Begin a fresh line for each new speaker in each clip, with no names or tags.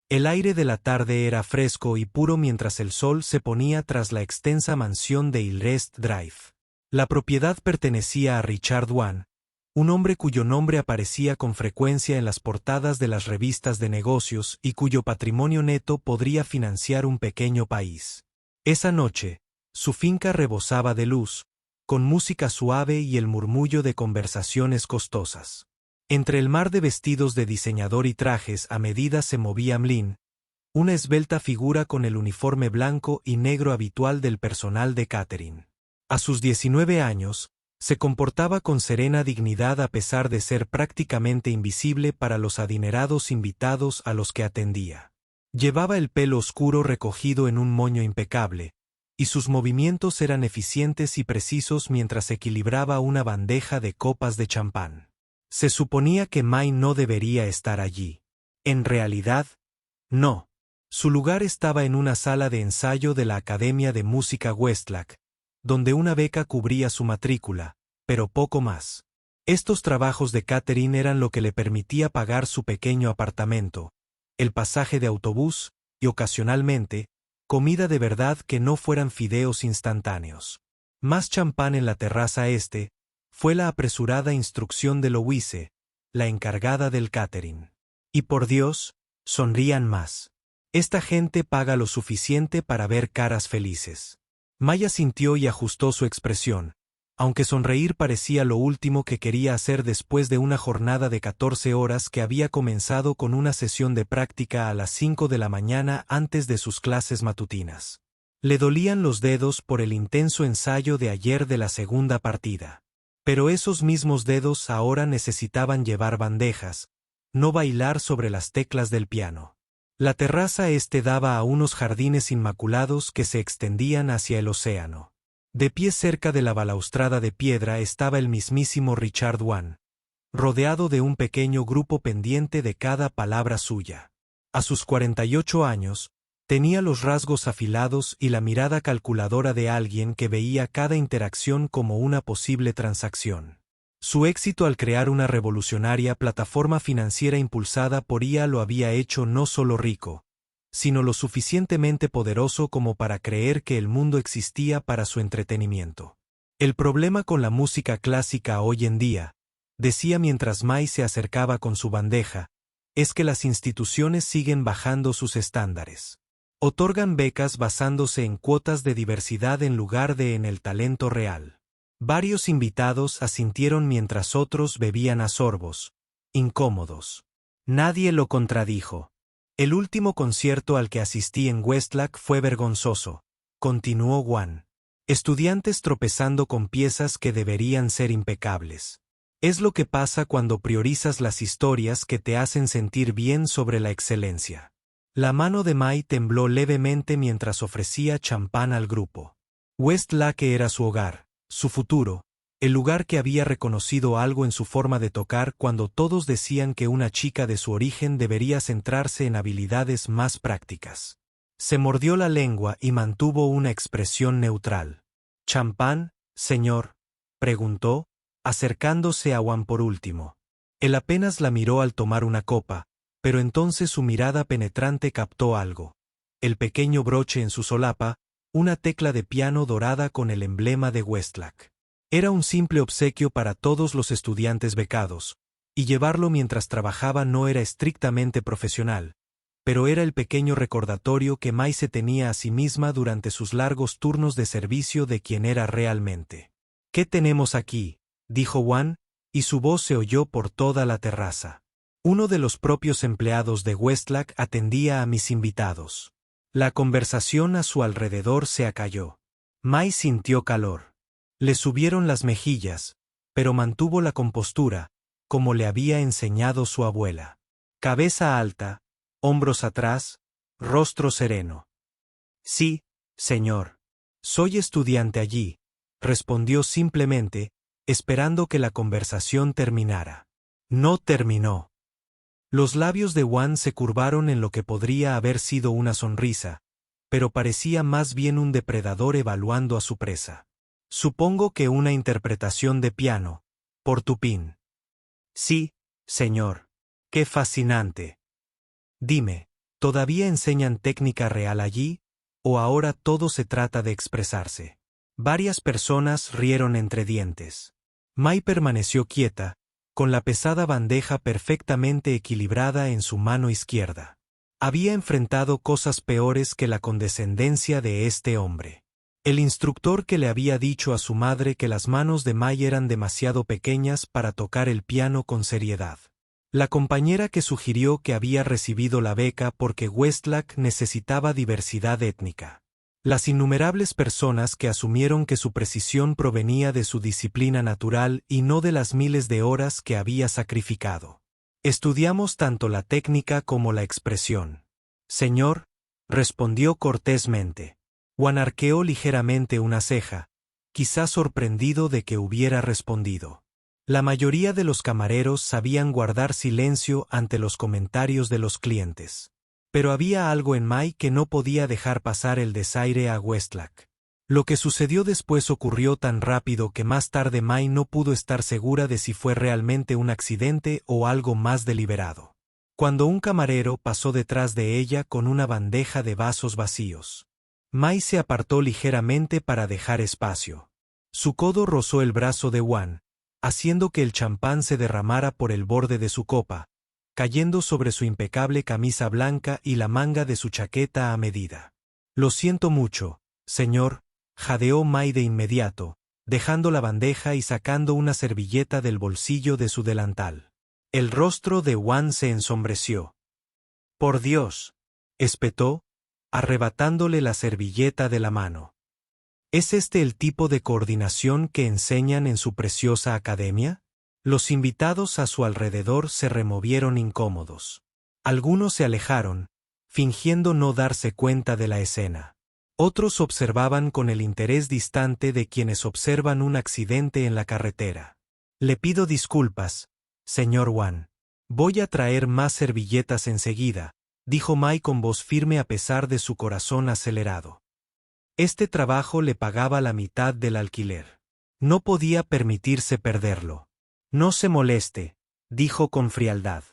El aire de la tarde era fresco y puro mientras el sol se ponía tras la extensa mansión de Hillcrest Drive. La propiedad pertenecía a Richard Wan, un hombre cuyo nombre aparecía con frecuencia en las portadas de las revistas de negocios y cuyo patrimonio neto podría financiar un pequeño país. Esa noche, su finca rebosaba de luz, con música suave y el murmullo de conversaciones costosas. Entre el mar de vestidos de diseñador y trajes a medida se movía Mlin, una esbelta figura con el uniforme blanco y negro habitual del personal de catering. A sus 19 años, se comportaba con serena dignidad a pesar de ser prácticamente invisible para los adinerados invitados a los que atendía. Llevaba el pelo oscuro recogido en un moño impecable, y sus movimientos eran eficientes y precisos mientras equilibraba una bandeja de copas de champán. Se suponía que Mai no debería estar allí. En realidad, no. Su lugar estaba en una sala de ensayo de la Academia de Música Westlake, donde una beca cubría su matrícula, pero poco más. Estos trabajos de catering eran lo que le permitía pagar su pequeño apartamento, el pasaje de autobús y, ocasionalmente, comida de verdad que no fueran fideos instantáneos. Más champán en la terraza este, fue la apresurada instrucción de Louise, la encargada del catering. Y por Dios, sonrían más. Esta gente paga lo suficiente para ver caras felices. Maya sintió y ajustó su expresión, aunque sonreír parecía lo último que quería hacer después de una jornada de 14 horas que había comenzado con una sesión de práctica a las 5 de la mañana antes de sus clases matutinas. Le dolían los dedos por el intenso ensayo de ayer de la segunda partida. Pero esos mismos dedos ahora necesitaban llevar bandejas, no bailar sobre las teclas del piano. La terraza este daba a unos jardines inmaculados que se extendían hacia el océano. De pie cerca de la balaustrada de piedra estaba el mismísimo Richard Wan, rodeado de un pequeño grupo pendiente de cada palabra suya. A sus 48 años, tenía los rasgos afilados y la mirada calculadora de alguien que veía cada interacción como una posible transacción. Su éxito al crear una revolucionaria plataforma financiera impulsada por IA lo había hecho no solo rico, sino lo suficientemente poderoso como para creer que el mundo existía para su entretenimiento. El problema con la música clásica hoy en día, decía mientras Mai se acercaba con su bandeja, es que las instituciones siguen bajando sus estándares. Otorgan becas basándose en cuotas de diversidad en lugar de en el talento real. Varios invitados asintieron mientras otros bebían a sorbos, incómodos. Nadie lo contradijo. El último concierto al que asistí en Westlake fue vergonzoso, continuó Wan. Estudiantes tropezando con piezas que deberían ser impecables. Es lo que pasa cuando priorizas las historias que te hacen sentir bien sobre la excelencia. La mano de Mai tembló levemente mientras ofrecía champán al grupo. Westlake era su hogar, su futuro, el lugar que había reconocido algo en su forma de tocar cuando todos decían que una chica de su origen debería centrarse en habilidades más prácticas. Se mordió la lengua y mantuvo una expresión neutral. —¿Champán, señor? —preguntó, acercándose a Wan por último. Él apenas la miró al tomar una copa, pero entonces su mirada penetrante captó algo. El pequeño broche en su solapa, una tecla de piano dorada con el emblema de Westlake. Era un simple obsequio para todos los estudiantes becados, y llevarlo mientras trabajaba no era estrictamente profesional, pero era el pequeño recordatorio que Mai se tenía a sí misma durante sus largos turnos de servicio de quien era realmente. —¿Qué tenemos aquí? —dijo Wan, y su voz se oyó por toda la terraza. Uno de los propios empleados de Westlake atendía a mis invitados. La conversación a su alrededor se acalló. Mai sintió calor. Le subieron las mejillas, pero mantuvo la compostura, como le había enseñado su abuela. Cabeza alta, hombros atrás, rostro sereno. —Sí, señor. Soy estudiante allí, respondió simplemente, esperando que la conversación terminara. No terminó. Los labios de Wan se curvaron en lo que podría haber sido una sonrisa, pero parecía más bien un depredador evaluando a su presa. Supongo que una interpretación de piano, por Tupin. Sí, señor. Qué fascinante. Dime, ¿Todavía enseñan técnica real allí, o ahora todo se trata de expresarse? Varias personas rieron entre dientes. Mai permaneció quieta, con la pesada bandeja perfectamente equilibrada en su mano izquierda. Había enfrentado cosas peores que la condescendencia de este hombre. El instructor que le había dicho a su madre que las manos de Mai eran demasiado pequeñas para tocar el piano con seriedad. La compañera que sugirió que había recibido la beca porque Westlake necesitaba diversidad étnica. Las innumerables personas que asumieron que su precisión provenía de su disciplina natural y no de las miles de horas que había sacrificado. Estudiamos tanto la técnica como la expresión. Señor, respondió cortésmente. Juan arqueó ligeramente una ceja, quizá sorprendido de que hubiera respondido. La mayoría de los camareros sabían guardar silencio ante los comentarios de los clientes. Pero había algo en Mai que no podía dejar pasar el desaire a Westlake. Lo que sucedió después ocurrió tan rápido que más tarde Mai no pudo estar segura de si fue realmente un accidente o algo más deliberado. Cuando un camarero pasó detrás de ella con una bandeja de vasos vacíos. Mai se apartó ligeramente para dejar espacio. Su codo rozó el brazo de Juan, haciendo que el champán se derramara por el borde de su copa, cayendo sobre su impecable camisa blanca y la manga de su chaqueta a medida. Lo siento mucho, señor, jadeó Mai de inmediato, dejando la bandeja y sacando una servilleta del bolsillo de su delantal. El rostro de Juan se ensombreció. Por Dios, espetó, arrebatándole la servilleta de la mano. ¿Es este el tipo de coordinación que enseñan en su preciosa academia? Los invitados a su alrededor se removieron incómodos. Algunos se alejaron, fingiendo no darse cuenta de la escena. Otros observaban con el interés distante de quienes observan un accidente en la carretera. Le pido disculpas, señor Juan. Voy a traer más servilletas enseguida, dijo Mai con voz firme a pesar de su corazón acelerado. Este trabajo le pagaba la mitad del alquiler. No podía permitirse perderlo. No se moleste, dijo con frialdad.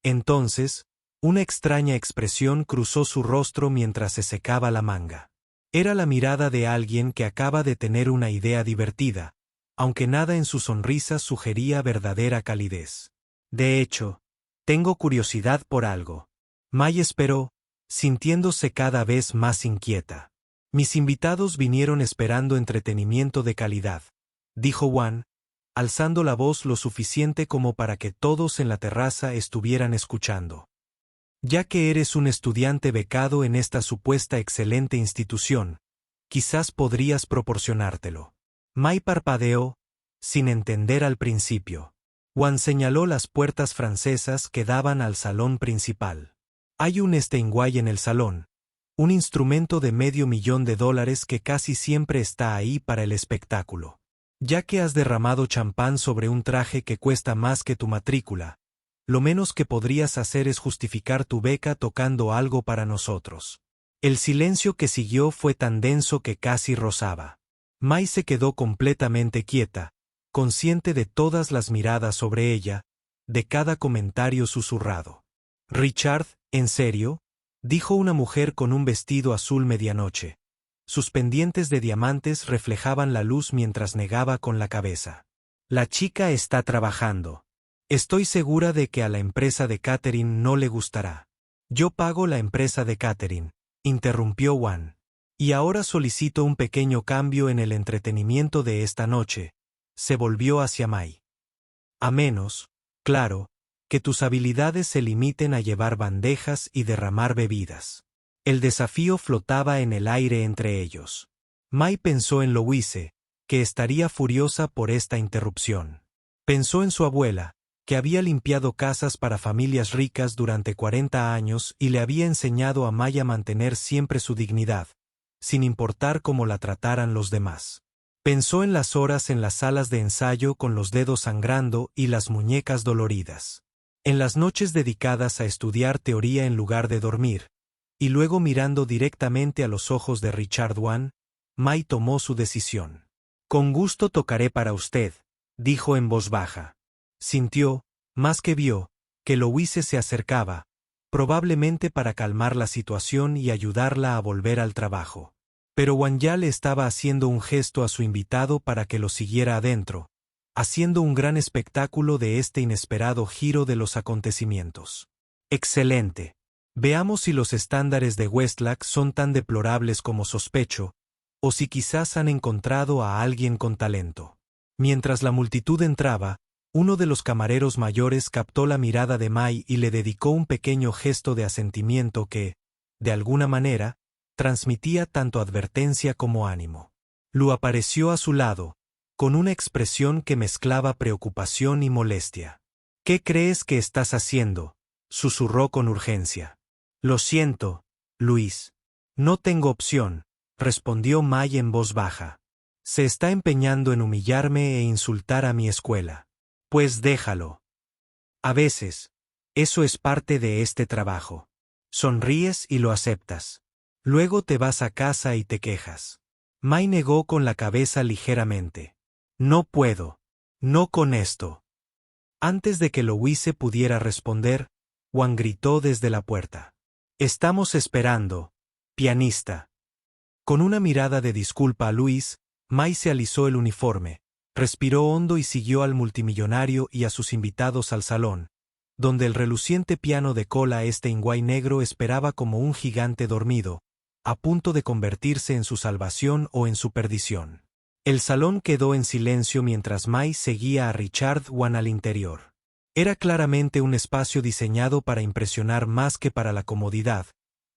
Entonces, una extraña expresión cruzó su rostro mientras se secaba la manga. Era la mirada de alguien que acaba de tener una idea divertida, aunque nada en su sonrisa sugería verdadera calidez. De hecho, tengo curiosidad por algo. Mai esperó, sintiéndose cada vez más inquieta. Mis invitados vinieron esperando entretenimiento de calidad, dijo Juan, alzando la voz lo suficiente como para que todos en la terraza estuvieran escuchando. Ya que eres un estudiante becado en esta supuesta excelente institución, quizás podrías proporcionártelo. Mai parpadeó, sin entender al principio. Juan señaló las puertas francesas que daban al salón principal. Hay un Steinway en el salón, un instrumento de $500,000 que casi siempre está ahí para el espectáculo. Ya que has derramado champán sobre un traje que cuesta más que tu matrícula, lo menos que podrías hacer es justificar tu beca tocando algo para nosotros. El silencio que siguió fue tan denso que casi rozaba. Mai se quedó completamente quieta, consciente de todas las miradas sobre ella, de cada comentario susurrado. Richard, ¿en serio?, dijo una mujer con un vestido azul medianoche. Sus pendientes de diamantes reflejaban la luz mientras negaba con la cabeza. La chica está trabajando. Estoy segura de que a la empresa de Catherine no le gustará. Yo pago la empresa de Catherine, interrumpió Juan. Y ahora solicito un pequeño cambio en el entretenimiento de esta noche. Se volvió hacia Mai. A menos, claro, que tus habilidades se limiten a llevar bandejas y derramar bebidas. El desafío flotaba en el aire entre ellos. Mai pensó en Louise, que estaría furiosa por esta interrupción. Pensó en su abuela, que había limpiado casas para familias ricas durante 40 años y le había enseñado a Mai a mantener siempre su dignidad, sin importar cómo la trataran los demás. Pensó en las horas en las salas de ensayo con los dedos sangrando y las muñecas doloridas. En las noches dedicadas a estudiar teoría en lugar de dormir, y luego mirando directamente a los ojos de Richard Juan, Mai tomó su decisión. Con gusto tocaré para usted, dijo en voz baja. Sintió, más que vio, que Louise se acercaba, probablemente para calmar la situación y ayudarla a volver al trabajo. Pero Wanya le estaba haciendo un gesto a su invitado para que lo siguiera adentro, haciendo un gran espectáculo de este inesperado giro de los acontecimientos. Excelente. Veamos si los estándares de Westlake son tan deplorables como sospecho, o si quizás han encontrado a alguien con talento. Mientras la multitud entraba, uno de los camareros mayores captó la mirada de Mai y le dedicó un pequeño gesto de asentimiento que, de alguna manera, transmitía tanto advertencia como ánimo. Lu apareció a su lado, con una expresión que mezclaba preocupación y molestia. «¿Qué crees que estás haciendo?», susurró con urgencia. «Lo siento, Luis. No tengo opción», respondió Mai en voz baja. «Se está empeñando en humillarme e insultar a mi escuela». «Pues déjalo. A veces, eso es parte de este trabajo. Sonríes y lo aceptas. Luego te vas a casa y te quejas». Mai negó con la cabeza ligeramente. «No puedo. No con esto». Antes de que Louise pudiera responder, Juan gritó desde la puerta. «Estamos esperando, pianista». Con una mirada de disculpa a Luis, Mai se alisó el uniforme, respiró hondo y siguió al multimillonario y a sus invitados al salón, donde el reluciente piano de cola Steinway negro esperaba como un gigante dormido, a punto de convertirse en su salvación o en su perdición. El salón quedó en silencio mientras Mai seguía a Richard Wan al interior. Era claramente un espacio diseñado para impresionar más que para la comodidad,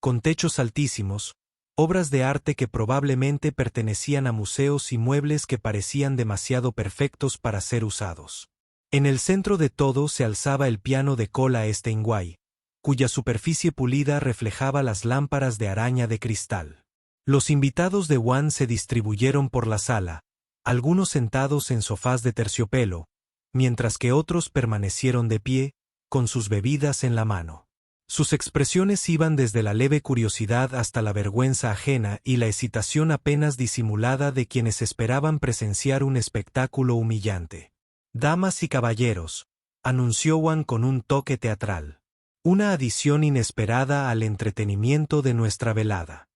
con techos altísimos, obras de arte que probablemente pertenecían a museos y muebles que parecían demasiado perfectos para ser usados. En el centro de todo se alzaba el piano de cola Steinway, cuya superficie pulida reflejaba las lámparas de araña de cristal. Los invitados de Wan se distribuyeron por la sala, algunos sentados en sofás de terciopelo, mientras que otros permanecieron de pie, con sus bebidas en la mano. Sus expresiones iban desde la leve curiosidad hasta la vergüenza ajena y la excitación apenas disimulada de quienes esperaban presenciar un espectáculo humillante. «Damas y caballeros», anunció Wan con un toque teatral. «Una adición inesperada al entretenimiento de nuestra velada.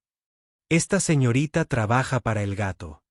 Esta señorita trabaja para el gato.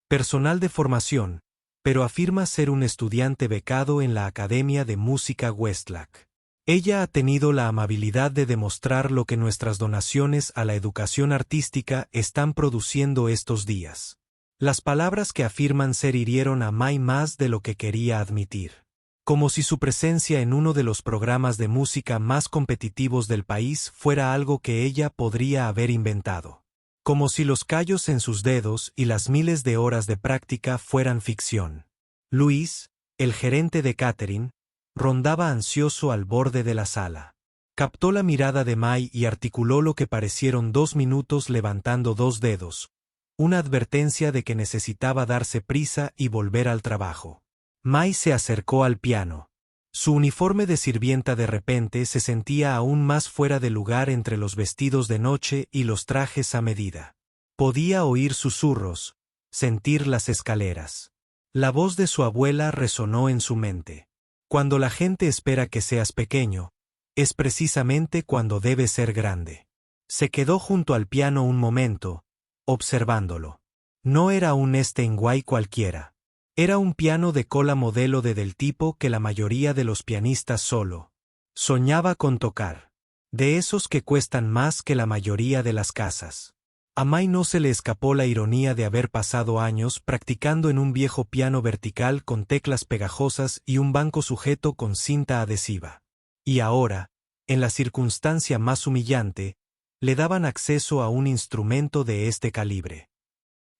Personal de formación, pero afirma ser un estudiante becado en la Academia de Música Westlake. Ella ha tenido la amabilidad de demostrar lo que nuestras donaciones a la educación artística están produciendo estos días». Las palabras que afirman ser hirieron a Mai más de lo que quería admitir. Como si su presencia en uno de los programas de música más competitivos del país fuera algo que ella podría haber inventado. Como si los callos en sus dedos y las miles de horas de práctica fueran ficción. Luis, el gerente de catering, rondaba ansioso al borde de la sala. Captó la mirada de Mai y articuló lo que parecieron 2 minutos levantando 2 dedos, una advertencia de que necesitaba darse prisa y volver al trabajo. Mai se acercó al piano. Su uniforme de sirvienta de repente se sentía aún más fuera de lugar entre los vestidos de noche y los trajes a medida. Podía oír susurros, sentir las escaleras. La voz de su abuela resonó en su mente. Cuando la gente espera que seas pequeño, es precisamente cuando debe ser grande. Se quedó junto al piano un momento, observándolo. No era un Steinway cualquiera. Era un piano de cola modelo del tipo que la mayoría de los pianistas solo soñaba con tocar. De esos que cuestan más que la mayoría de las casas. A Mai no se le escapó la ironía de haber pasado años practicando en un viejo piano vertical con teclas pegajosas y un banco sujeto con cinta adhesiva. Y ahora, en la circunstancia más humillante, le daban acceso a un instrumento de este calibre.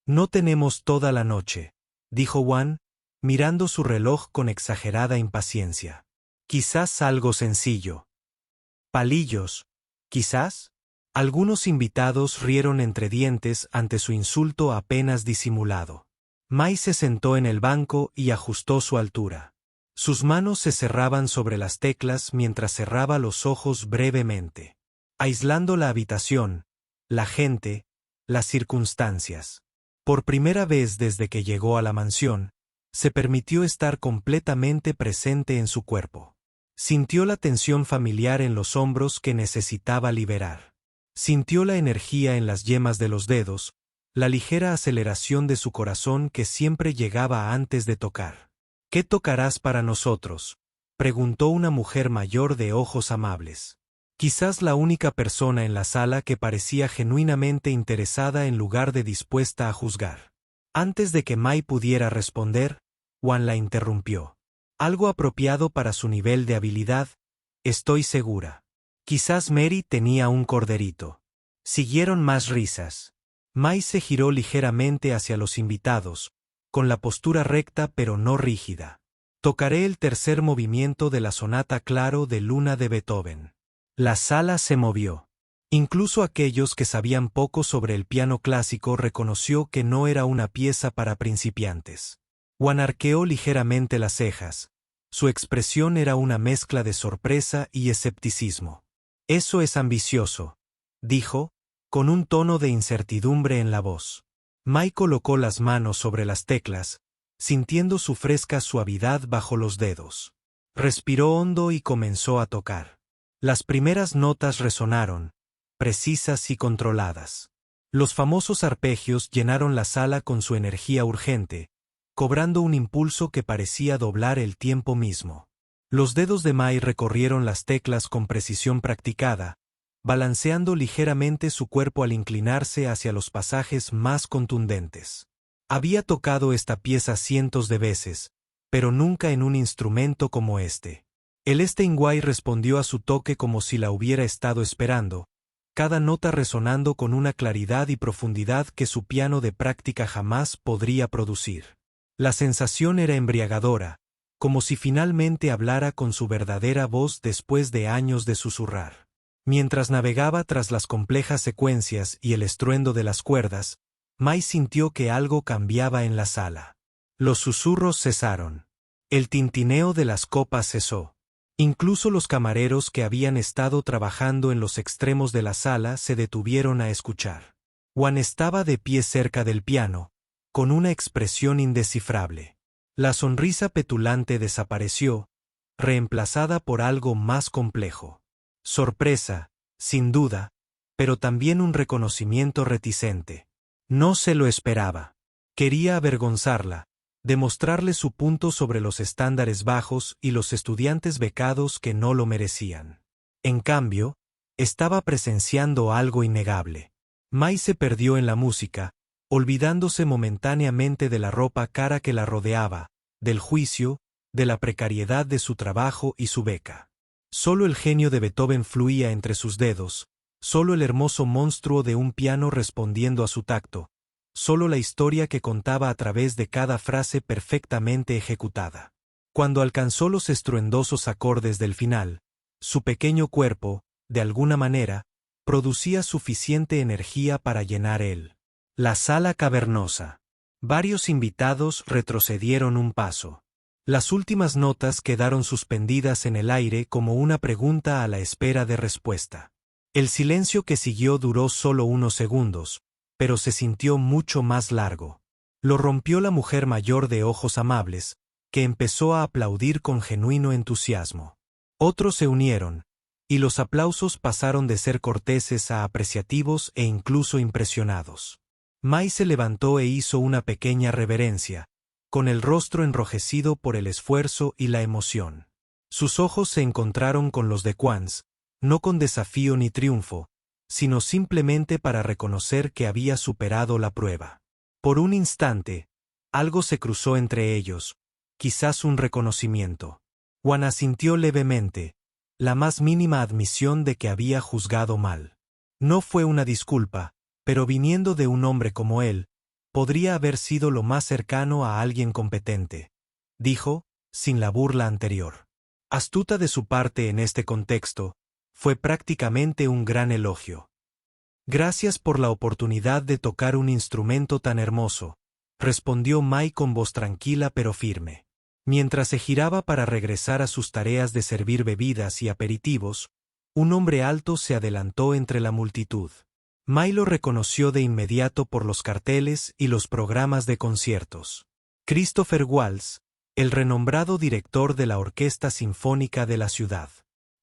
«No tenemos toda la noche», dijo Wan, mirando su reloj con exagerada impaciencia. «Quizás algo sencillo. Palillos, quizás». Algunos invitados rieron entre dientes ante su insulto apenas disimulado. Mai se sentó en el banco y ajustó su altura. Sus manos se cerraban sobre las teclas mientras cerraba los ojos brevemente, aislando la habitación, la gente, las circunstancias. Por primera vez desde que llegó a la mansión, se permitió estar completamente presente en su cuerpo. Sintió la tensión familiar en los hombros que necesitaba liberar. Sintió la energía en las yemas de los dedos, la ligera aceleración de su corazón que siempre llegaba antes de tocar. ¿Qué tocarás para nosotros?, preguntó una mujer mayor de ojos amables. Quizás la única persona en la sala que parecía genuinamente interesada en lugar de dispuesta a juzgar. Antes de que Mai pudiera responder, Wan la interrumpió. Algo apropiado para su nivel de habilidad, estoy segura. Quizás Mary tenía un corderito. Siguieron más risas. Mai se giró ligeramente hacia los invitados, con la postura recta pero no rígida. Tocaré el tercer movimiento de la sonata Claro de Luna de Beethoven. La sala se movió. Incluso aquellos que sabían poco sobre el piano clásico reconoció que no era una pieza para principiantes. Wan arqueó ligeramente las cejas. Su expresión era una mezcla de sorpresa y escepticismo. Eso es ambicioso, dijo, con un tono de incertidumbre en la voz. Mai colocó las manos sobre las teclas, sintiendo su fresca suavidad bajo los dedos. Respiró hondo y comenzó a tocar. Las primeras notas resonaron, precisas y controladas. Los famosos arpegios llenaron la sala con su energía urgente, cobrando un impulso que parecía doblar el tiempo mismo. Los dedos de Mai recorrieron las teclas con precisión practicada, balanceando ligeramente su cuerpo al inclinarse hacia los pasajes más contundentes. Había tocado esta pieza cientos de veces, pero nunca en un instrumento como este. El Steinway respondió a su toque como si la hubiera estado esperando, cada nota resonando con una claridad y profundidad que su piano de práctica jamás podría producir. La sensación era embriagadora, como si finalmente hablara con su verdadera voz después de años de susurrar. Mientras navegaba tras las complejas secuencias y el estruendo de las cuerdas, Mai sintió que algo cambiaba en la sala. Los susurros cesaron. El tintineo de las copas cesó. Incluso los camareros que habían estado trabajando en los extremos de la sala se detuvieron a escuchar. Wan estaba de pie cerca del piano, con una expresión indescifrable. La sonrisa petulante desapareció, reemplazada por algo más complejo. Sorpresa, sin duda, pero también un reconocimiento reticente. No se lo esperaba. Quería avergonzarla, demostrarle su punto sobre los estándares bajos y los estudiantes becados que no lo merecían. En cambio, estaba presenciando algo innegable. Mai se perdió en la música, olvidándose momentáneamente de la ropa cara que la rodeaba, del juicio, de la precariedad de su trabajo y su beca. Solo el genio de Beethoven fluía entre sus dedos, solo el hermoso monstruo de un piano respondiendo a su tacto, solo la historia que contaba a través de cada frase perfectamente ejecutada. Cuando alcanzó los estruendosos acordes del final, su pequeño cuerpo, de alguna manera, producía suficiente energía para llenar la sala cavernosa. Varios invitados retrocedieron un paso. Las últimas notas quedaron suspendidas en el aire como una pregunta a la espera de respuesta. El silencio que siguió duró solo unos segundos, pero se sintió mucho más largo. Lo rompió la mujer mayor de ojos amables, que empezó a aplaudir con genuino entusiasmo. Otros se unieron, y los aplausos pasaron de ser corteses a apreciativos e incluso impresionados. Mai se levantó e hizo una pequeña reverencia, con el rostro enrojecido por el esfuerzo y la emoción. Sus ojos se encontraron con los de Quans, no con desafío ni triunfo, sino simplemente para reconocer que había superado la prueba. Por un instante, algo se cruzó entre ellos, quizás un reconocimiento. Wan asintió levemente, la más mínima admisión de que había juzgado mal. No fue una disculpa, pero viniendo de un hombre como él, podría haber sido lo más cercano a alguien competente, dijo, sin la burla anterior. Astuta de su parte en este contexto, fue prácticamente un gran elogio. Gracias por la oportunidad de tocar un instrumento tan hermoso, respondió Mai con voz tranquila pero firme. Mientras se giraba para regresar a sus tareas de servir bebidas y aperitivos, un hombre alto se adelantó entre la multitud. Mai lo reconoció de inmediato por los carteles y los programas de conciertos. Christopher Waltz, el renombrado director de la Orquesta Sinfónica de la ciudad.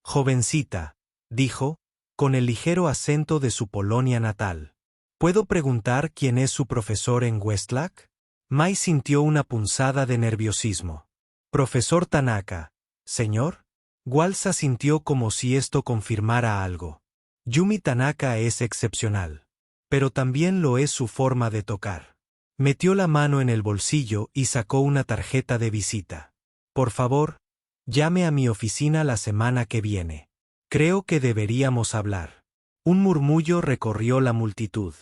Jovencita, dijo, con el ligero acento de su Polonia natal. ¿Puedo preguntar quién es su profesor en Westlack? Mai sintió una punzada de nerviosismo. Profesor Tanaka, señor. Walsh asintió como si esto confirmara algo. Yumi Tanaka es excepcional. Pero también lo es su forma de tocar. Metió la mano en el bolsillo y sacó una tarjeta de visita. Por favor, llame a mi oficina la semana que viene. Creo que deberíamos hablar. Un murmullo recorrió la multitud.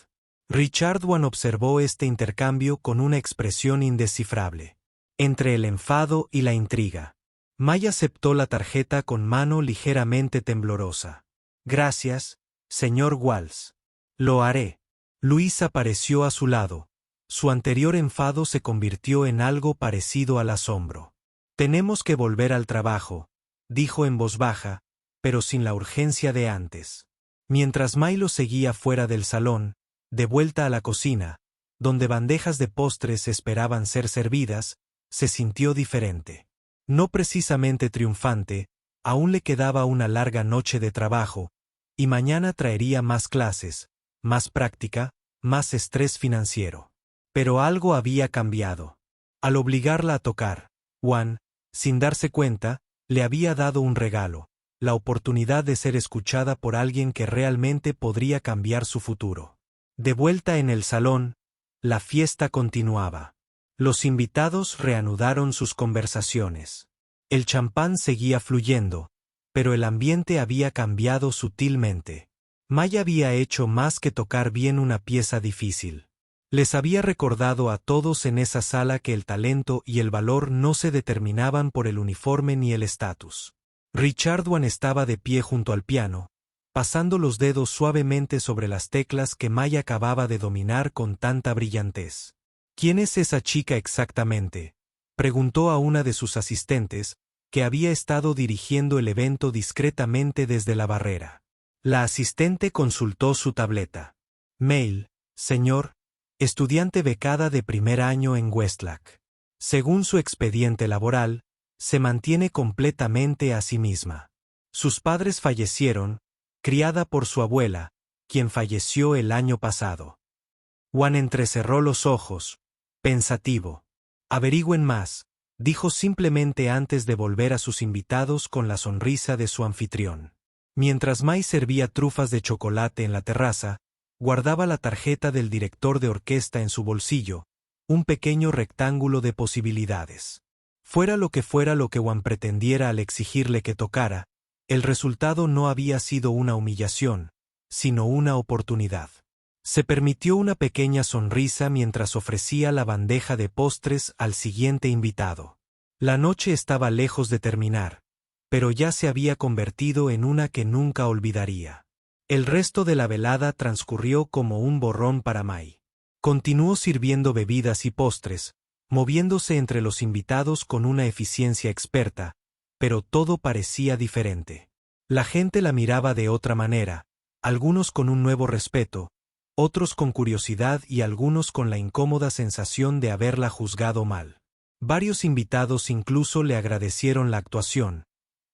Richard Wan observó este intercambio con una expresión indescifrable. Entre el enfado y la intriga. Mai aceptó la tarjeta con mano ligeramente temblorosa. Gracias, señor Walsh. Lo haré. Luis apareció a su lado. Su anterior enfado se convirtió en algo parecido al asombro. Tenemos que volver al trabajo, dijo en voz baja, pero sin la urgencia de antes. Mientras Mai lo seguía fuera del salón, de vuelta a la cocina, donde bandejas de postres esperaban ser servidas, se sintió diferente. No precisamente triunfante, aún le quedaba una larga noche de trabajo, y mañana traería más clases, más práctica, más estrés financiero. Pero algo había cambiado. Al obligarla a tocar, Wan, sin darse cuenta, le había dado un regalo, la oportunidad de ser escuchada por alguien que realmente podría cambiar su futuro. De vuelta en el salón, la fiesta continuaba. Los invitados reanudaron sus conversaciones. El champán seguía fluyendo, pero el ambiente había cambiado sutilmente. Mai había hecho más que tocar bien una pieza difícil. Les había recordado a todos en esa sala que el talento y el valor no se determinaban por el uniforme ni el estatus. Richard Wan estaba de pie junto al piano, pasando los dedos suavemente sobre las teclas que Mai acababa de dominar con tanta brillantez. ¿Quién es esa chica exactamente?, preguntó a una de sus asistentes, que había estado dirigiendo el evento discretamente desde la barrera. La asistente consultó su tableta. Mail, señor, estudiante becada de primer año en Westlack. Según su expediente laboral, se mantiene completamente a sí misma. Sus padres fallecieron, criada por su abuela, quien falleció el año pasado. Wan entrecerró los ojos, pensativo. Averigüen más, dijo simplemente antes de volver a sus invitados con la sonrisa de su anfitrión. Mientras Mai servía trufas de chocolate en la terraza, guardaba la tarjeta del director de orquesta en su bolsillo, un pequeño rectángulo de posibilidades. Fuera lo que Wan pretendiera al exigirle que tocara, el resultado no había sido una humillación, sino una oportunidad. Se permitió una pequeña sonrisa mientras ofrecía la bandeja de postres al siguiente invitado. La noche estaba lejos de terminar, pero ya se había convertido en una que nunca olvidaría. El resto de la velada transcurrió como un borrón para Mai. Continuó sirviendo bebidas y postres, moviéndose entre los invitados con una eficiencia experta, pero todo parecía diferente. La gente la miraba de otra manera, algunos con un nuevo respeto, otros con curiosidad y algunos con la incómoda sensación de haberla juzgado mal. Varios invitados incluso le agradecieron la actuación,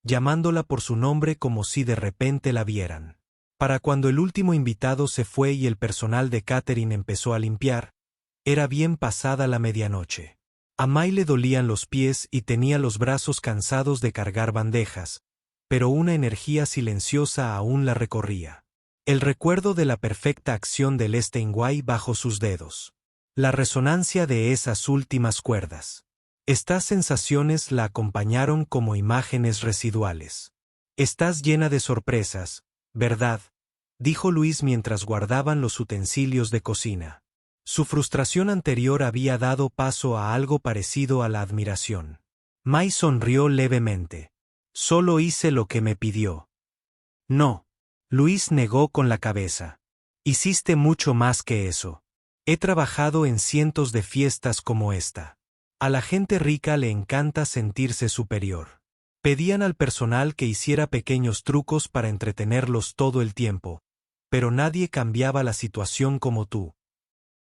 llamándola por su nombre como si de repente la vieran. Para cuando el último invitado se fue y el personal de catering empezó a limpiar, era bien pasada la medianoche. A Mai le dolían los pies y tenía los brazos cansados de cargar bandejas, pero una energía silenciosa aún la recorría. El recuerdo de la perfecta acción del Steinway bajo sus dedos. La resonancia de esas últimas cuerdas. Estas sensaciones la acompañaron como imágenes residuales. Estás llena de sorpresas, ¿verdad?, dijo Luis mientras guardaban los utensilios de cocina. Su frustración anterior había dado paso a algo parecido a la admiración. Mai sonrió levemente. Solo hice lo que me pidió. No. Luis negó con la cabeza. Hiciste mucho más que eso. He trabajado en cientos de fiestas como esta. A la gente rica le encanta sentirse superior. Pedían al personal que hiciera pequeños trucos para entretenerlos todo el tiempo, pero nadie cambiaba la situación como tú.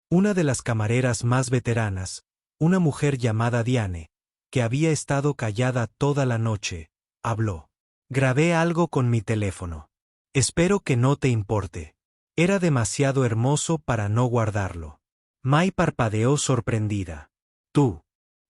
Una de las camareras más veteranas, una mujer llamada Diane, que había estado callada toda la noche, habló. Grabé algo con mi teléfono. Espero que no te importe. Era demasiado hermoso para no guardarlo. Mai parpadeó sorprendida. ¿Tú?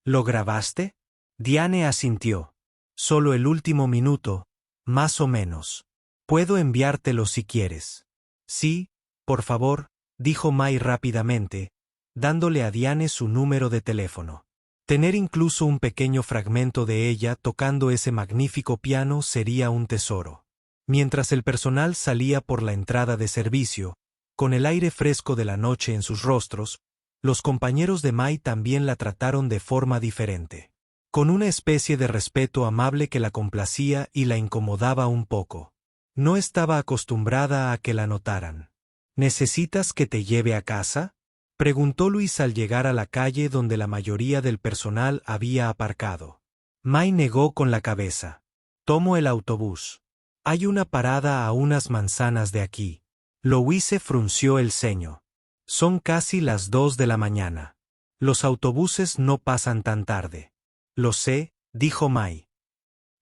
¿Lo grabaste? Diane asintió. Solo el último minuto, más o menos. Puedo enviártelo si quieres. Sí, por favor, dijo Mai rápidamente, dándole a Diane su número de teléfono. Tener incluso un pequeño fragmento de ella tocando ese magnífico piano sería un tesoro. Mientras el personal salía por la entrada de servicio, con el aire fresco de la noche en sus rostros, los compañeros de Mai también la trataron de forma diferente. Con una especie de respeto amable que la complacía y la incomodaba un poco. No estaba acostumbrada a que la notaran. ¿Necesitas que te lleve a casa?, preguntó Luis al llegar a la calle donde la mayoría del personal había aparcado. Mai negó con la cabeza. Tomo el autobús. Hay una parada a unas manzanas de aquí. Louise frunció el ceño. Son casi las 2 de la mañana. Los autobuses no pasan tan tarde. Lo sé, dijo Mai.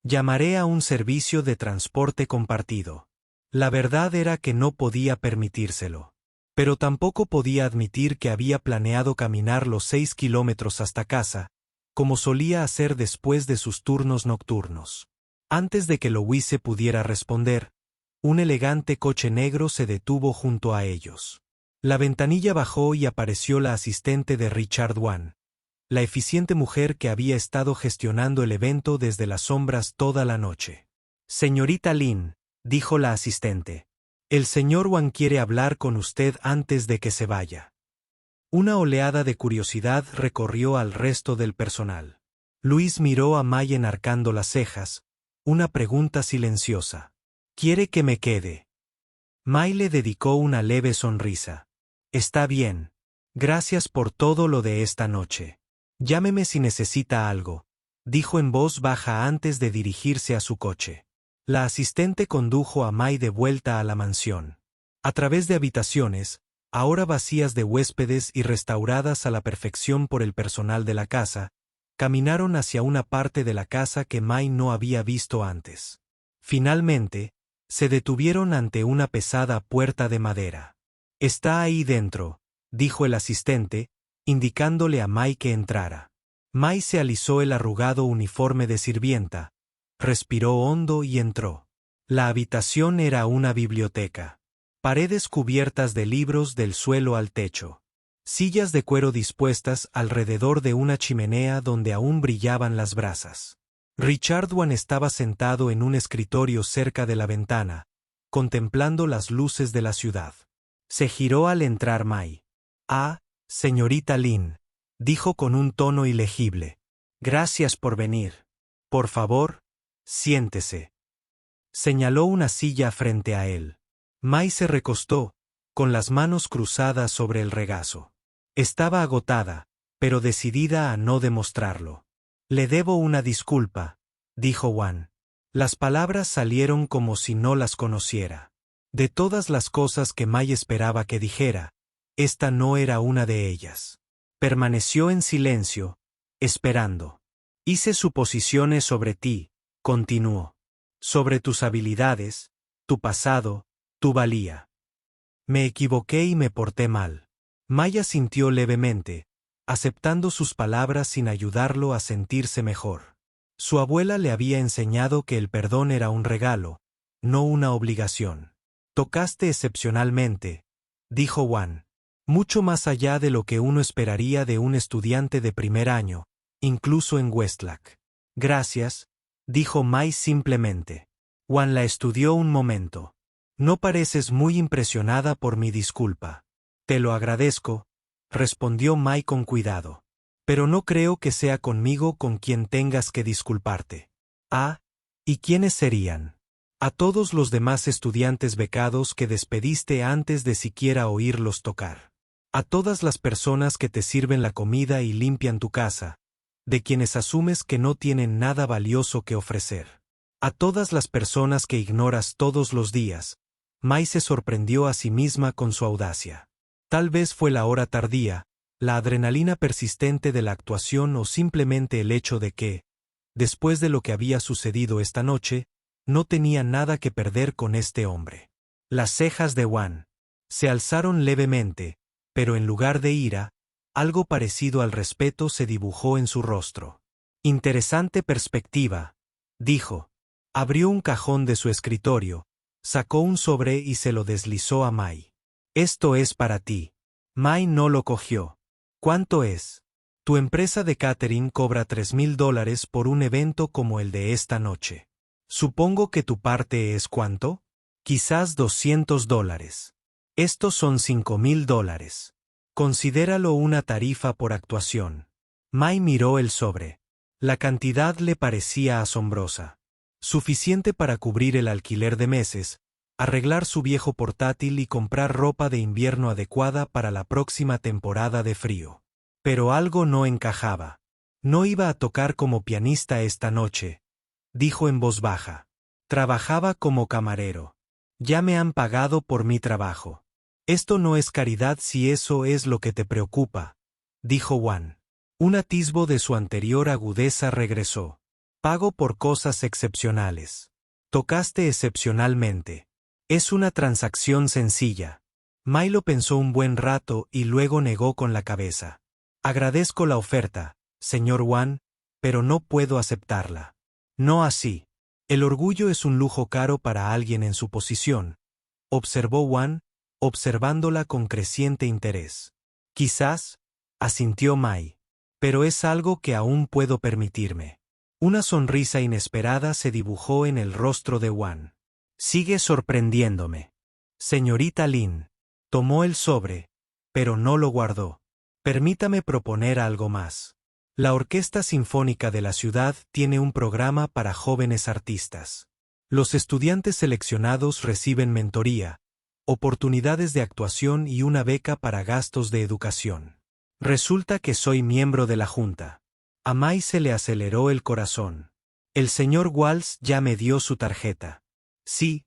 Llamaré a un servicio de transporte compartido. La verdad era que no podía permitírselo. Pero tampoco podía admitir que había planeado caminar los 6 kilómetros hasta casa, como solía hacer después de sus turnos nocturnos. Antes de que Louise pudiera responder, un elegante coche negro se detuvo junto a ellos. La ventanilla bajó y apareció la asistente de Richard Wan, la eficiente mujer que había estado gestionando el evento desde las sombras toda la noche. Señorita Lin, dijo la asistente. El señor Wan quiere hablar con usted antes de que se vaya. Una oleada de curiosidad recorrió al resto del personal. Luis miró a Mai enarcando las cejas, una pregunta silenciosa. ¿Quiere que me quede? Mai le dedicó una leve sonrisa. Está bien. Gracias por todo lo de esta noche. Llámeme si necesita algo, dijo en voz baja antes de dirigirse a su coche. La asistente condujo a Mai de vuelta a la mansión. A través de habitaciones, ahora vacías de huéspedes y restauradas a la perfección por el personal de la casa, caminaron hacia una parte de la casa que Mai no había visto antes. Finalmente, se detuvieron ante una pesada puerta de madera. Está ahí dentro, dijo el asistente, indicándole a Mai que entrara. Mai se alisó el arrugado uniforme de sirvienta, respiró hondo y entró. La habitación era una biblioteca. Paredes cubiertas de libros del suelo al techo. Sillas de cuero dispuestas alrededor de una chimenea donde aún brillaban las brasas. Richard Wan estaba sentado en un escritorio cerca de la ventana, contemplando las luces de la ciudad. Se giró al entrar Mai. Ah, señorita Lin, dijo con un tono ilegible. Gracias por venir. Por favor, siéntese. Señaló una silla frente a él. Mai se recostó, con las manos cruzadas sobre el regazo. Estaba agotada, pero decidida a no demostrarlo. Le debo una disculpa, dijo Wan. Las palabras salieron como si no las conociera. De todas las cosas que Mai esperaba que dijera, esta no era una de ellas. Permaneció en silencio, esperando. Hice suposiciones sobre ti, continuó. Sobre tus habilidades, tu pasado, tu valía. Me equivoqué y me porté mal. Mai asintió levemente, aceptando sus palabras sin ayudarlo a sentirse mejor. Su abuela le había enseñado que el perdón era un regalo, no una obligación. Tocaste excepcionalmente, dijo Wan. Mucho más allá de lo que uno esperaría de un estudiante de primer año, incluso en Westlack. Gracias, dijo Mai simplemente. Wan la estudió un momento. No pareces muy impresionada por mi disculpa. Te lo agradezco, respondió Mai con cuidado. Pero no creo que sea conmigo con quien tengas que disculparte. Ah, ¿y quiénes serían? A todos los demás estudiantes becados que despediste antes de siquiera oírlos tocar. A todas las personas que te sirven la comida y limpian tu casa, de quienes asumes que no tienen nada valioso que ofrecer. A todas las personas que ignoras todos los días. Mai se sorprendió a sí misma con su audacia. Tal vez fue la hora tardía, la adrenalina persistente de la actuación o simplemente el hecho de que, después de lo que había sucedido esta noche, no tenía nada que perder con este hombre. Las cejas de Wan se alzaron levemente, pero en lugar de ira, algo parecido al respeto se dibujó en su rostro. Interesante perspectiva, dijo. Abrió un cajón de su escritorio, sacó un sobre y se lo deslizó a Mai. Esto es para ti. Mai no lo cogió. ¿Cuánto es? Tu empresa de catering cobra $3,000 por un evento como el de esta noche. Supongo que tu parte es ¿cuánto? Quizás $200. Estos son $5,000. Considéralo una tarifa por actuación. Mai miró el sobre. La cantidad le parecía asombrosa. Suficiente para cubrir el alquiler de meses, arreglar su viejo portátil y comprar ropa de invierno adecuada para la próxima temporada de frío. Pero algo no encajaba. No iba a tocar como pianista esta noche, dijo en voz baja. Trabajaba como camarero. Ya me han pagado por mi trabajo. Esto no es caridad si eso es lo que te preocupa, dijo Wan. Un atisbo de su anterior agudeza regresó. Pago por cosas excepcionales. Tocaste excepcionalmente. Es una transacción sencilla. Mai lo pensó un buen rato y luego negó con la cabeza. Agradezco la oferta, señor Wan, pero no puedo aceptarla. No así. El orgullo es un lujo caro para alguien en su posición, observó Wan, observándola con creciente interés. Quizás, asintió Mai, pero es algo que aún puedo permitirme. Una sonrisa inesperada se dibujó en el rostro de Wan. Sigue sorprendiéndome. Señorita Lin. Tomó el sobre, pero no lo guardó. Permítame proponer algo más. La Orquesta Sinfónica de la ciudad tiene un programa para jóvenes artistas. Los estudiantes seleccionados reciben mentoría, oportunidades de actuación y una beca para gastos de educación. Resulta que soy miembro de la junta. A Mai se le aceleró el corazón. El señor Walsh ya me dio su tarjeta. Sí,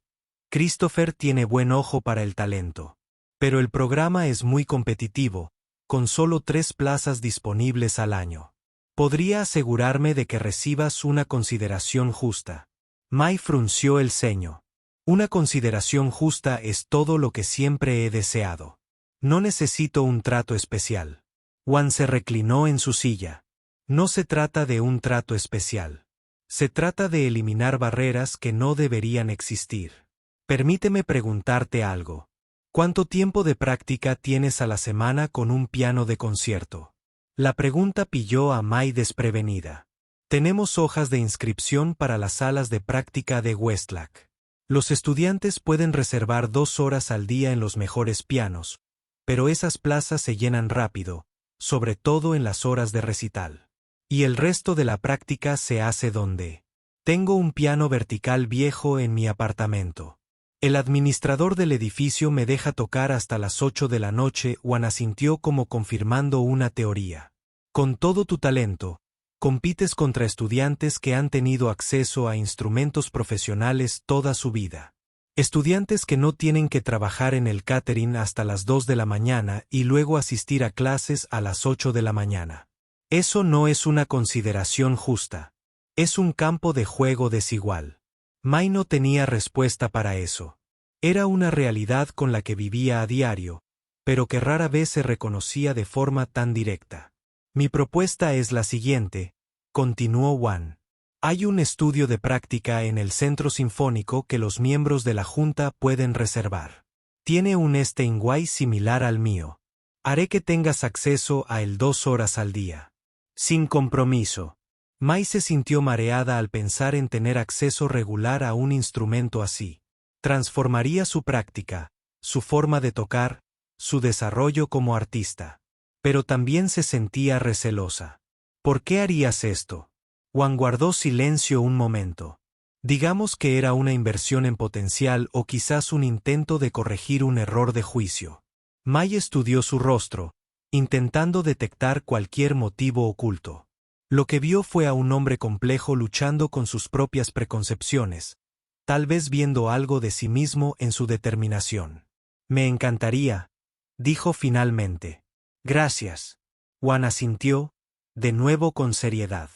Christopher tiene buen ojo para el talento. Pero el programa es muy competitivo, con solo 3 plazas disponibles al año. ¿Podría asegurarme de que recibas una consideración justa? Mai frunció el ceño. Una consideración justa es todo lo que siempre he deseado. No necesito un trato especial. Wan se reclinó en su silla. No se trata de un trato especial. Se trata de eliminar barreras que no deberían existir. Permíteme preguntarte algo. ¿Cuánto tiempo de práctica tienes a la semana con un piano de concierto? La pregunta pilló a Mai desprevenida. Tenemos hojas de inscripción para las salas de práctica de Westlack. Los estudiantes pueden reservar 2 horas al día en los mejores pianos, pero esas plazas se llenan rápido, sobre todo en las horas de recital. Y el resto de la práctica se hace donde. Tengo un piano vertical viejo en mi apartamento. El administrador del edificio me deja tocar hasta las 8 de la noche. Wan asintió como confirmando una teoría. Con todo tu talento, compites contra estudiantes que han tenido acceso a instrumentos profesionales toda su vida. Estudiantes que no tienen que trabajar en el catering hasta las 2 de la mañana y luego asistir a clases a las 8 de la mañana. Eso no es una consideración justa. Es un campo de juego desigual. Mai no tenía respuesta para eso. Era una realidad con la que vivía a diario, pero que rara vez se reconocía de forma tan directa. Mi propuesta es la siguiente, continuó Wan. Hay un estudio de práctica en el Centro Sinfónico que los miembros de la Junta pueden reservar. Tiene un Steinway similar al mío. Haré que tengas acceso a él 2 horas al día. Sin compromiso. Mai se sintió mareada al pensar en tener acceso regular a un instrumento así. Transformaría su práctica, su forma de tocar, su desarrollo como artista. Pero también se sentía recelosa. ¿Por qué harías esto? Wan guardó silencio un momento. Digamos que era una inversión en potencial o quizás un intento de corregir un error de juicio. Mai estudió su rostro, intentando detectar cualquier motivo oculto. Lo que vio fue a un hombre complejo luchando con sus propias preconcepciones, tal vez viendo algo de sí mismo en su determinación. Me encantaría, dijo finalmente. Gracias. Wan asintió, de nuevo con seriedad.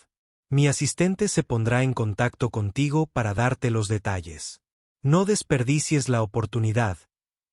Mi asistente se pondrá en contacto contigo para darte los detalles. No desperdicies la oportunidad,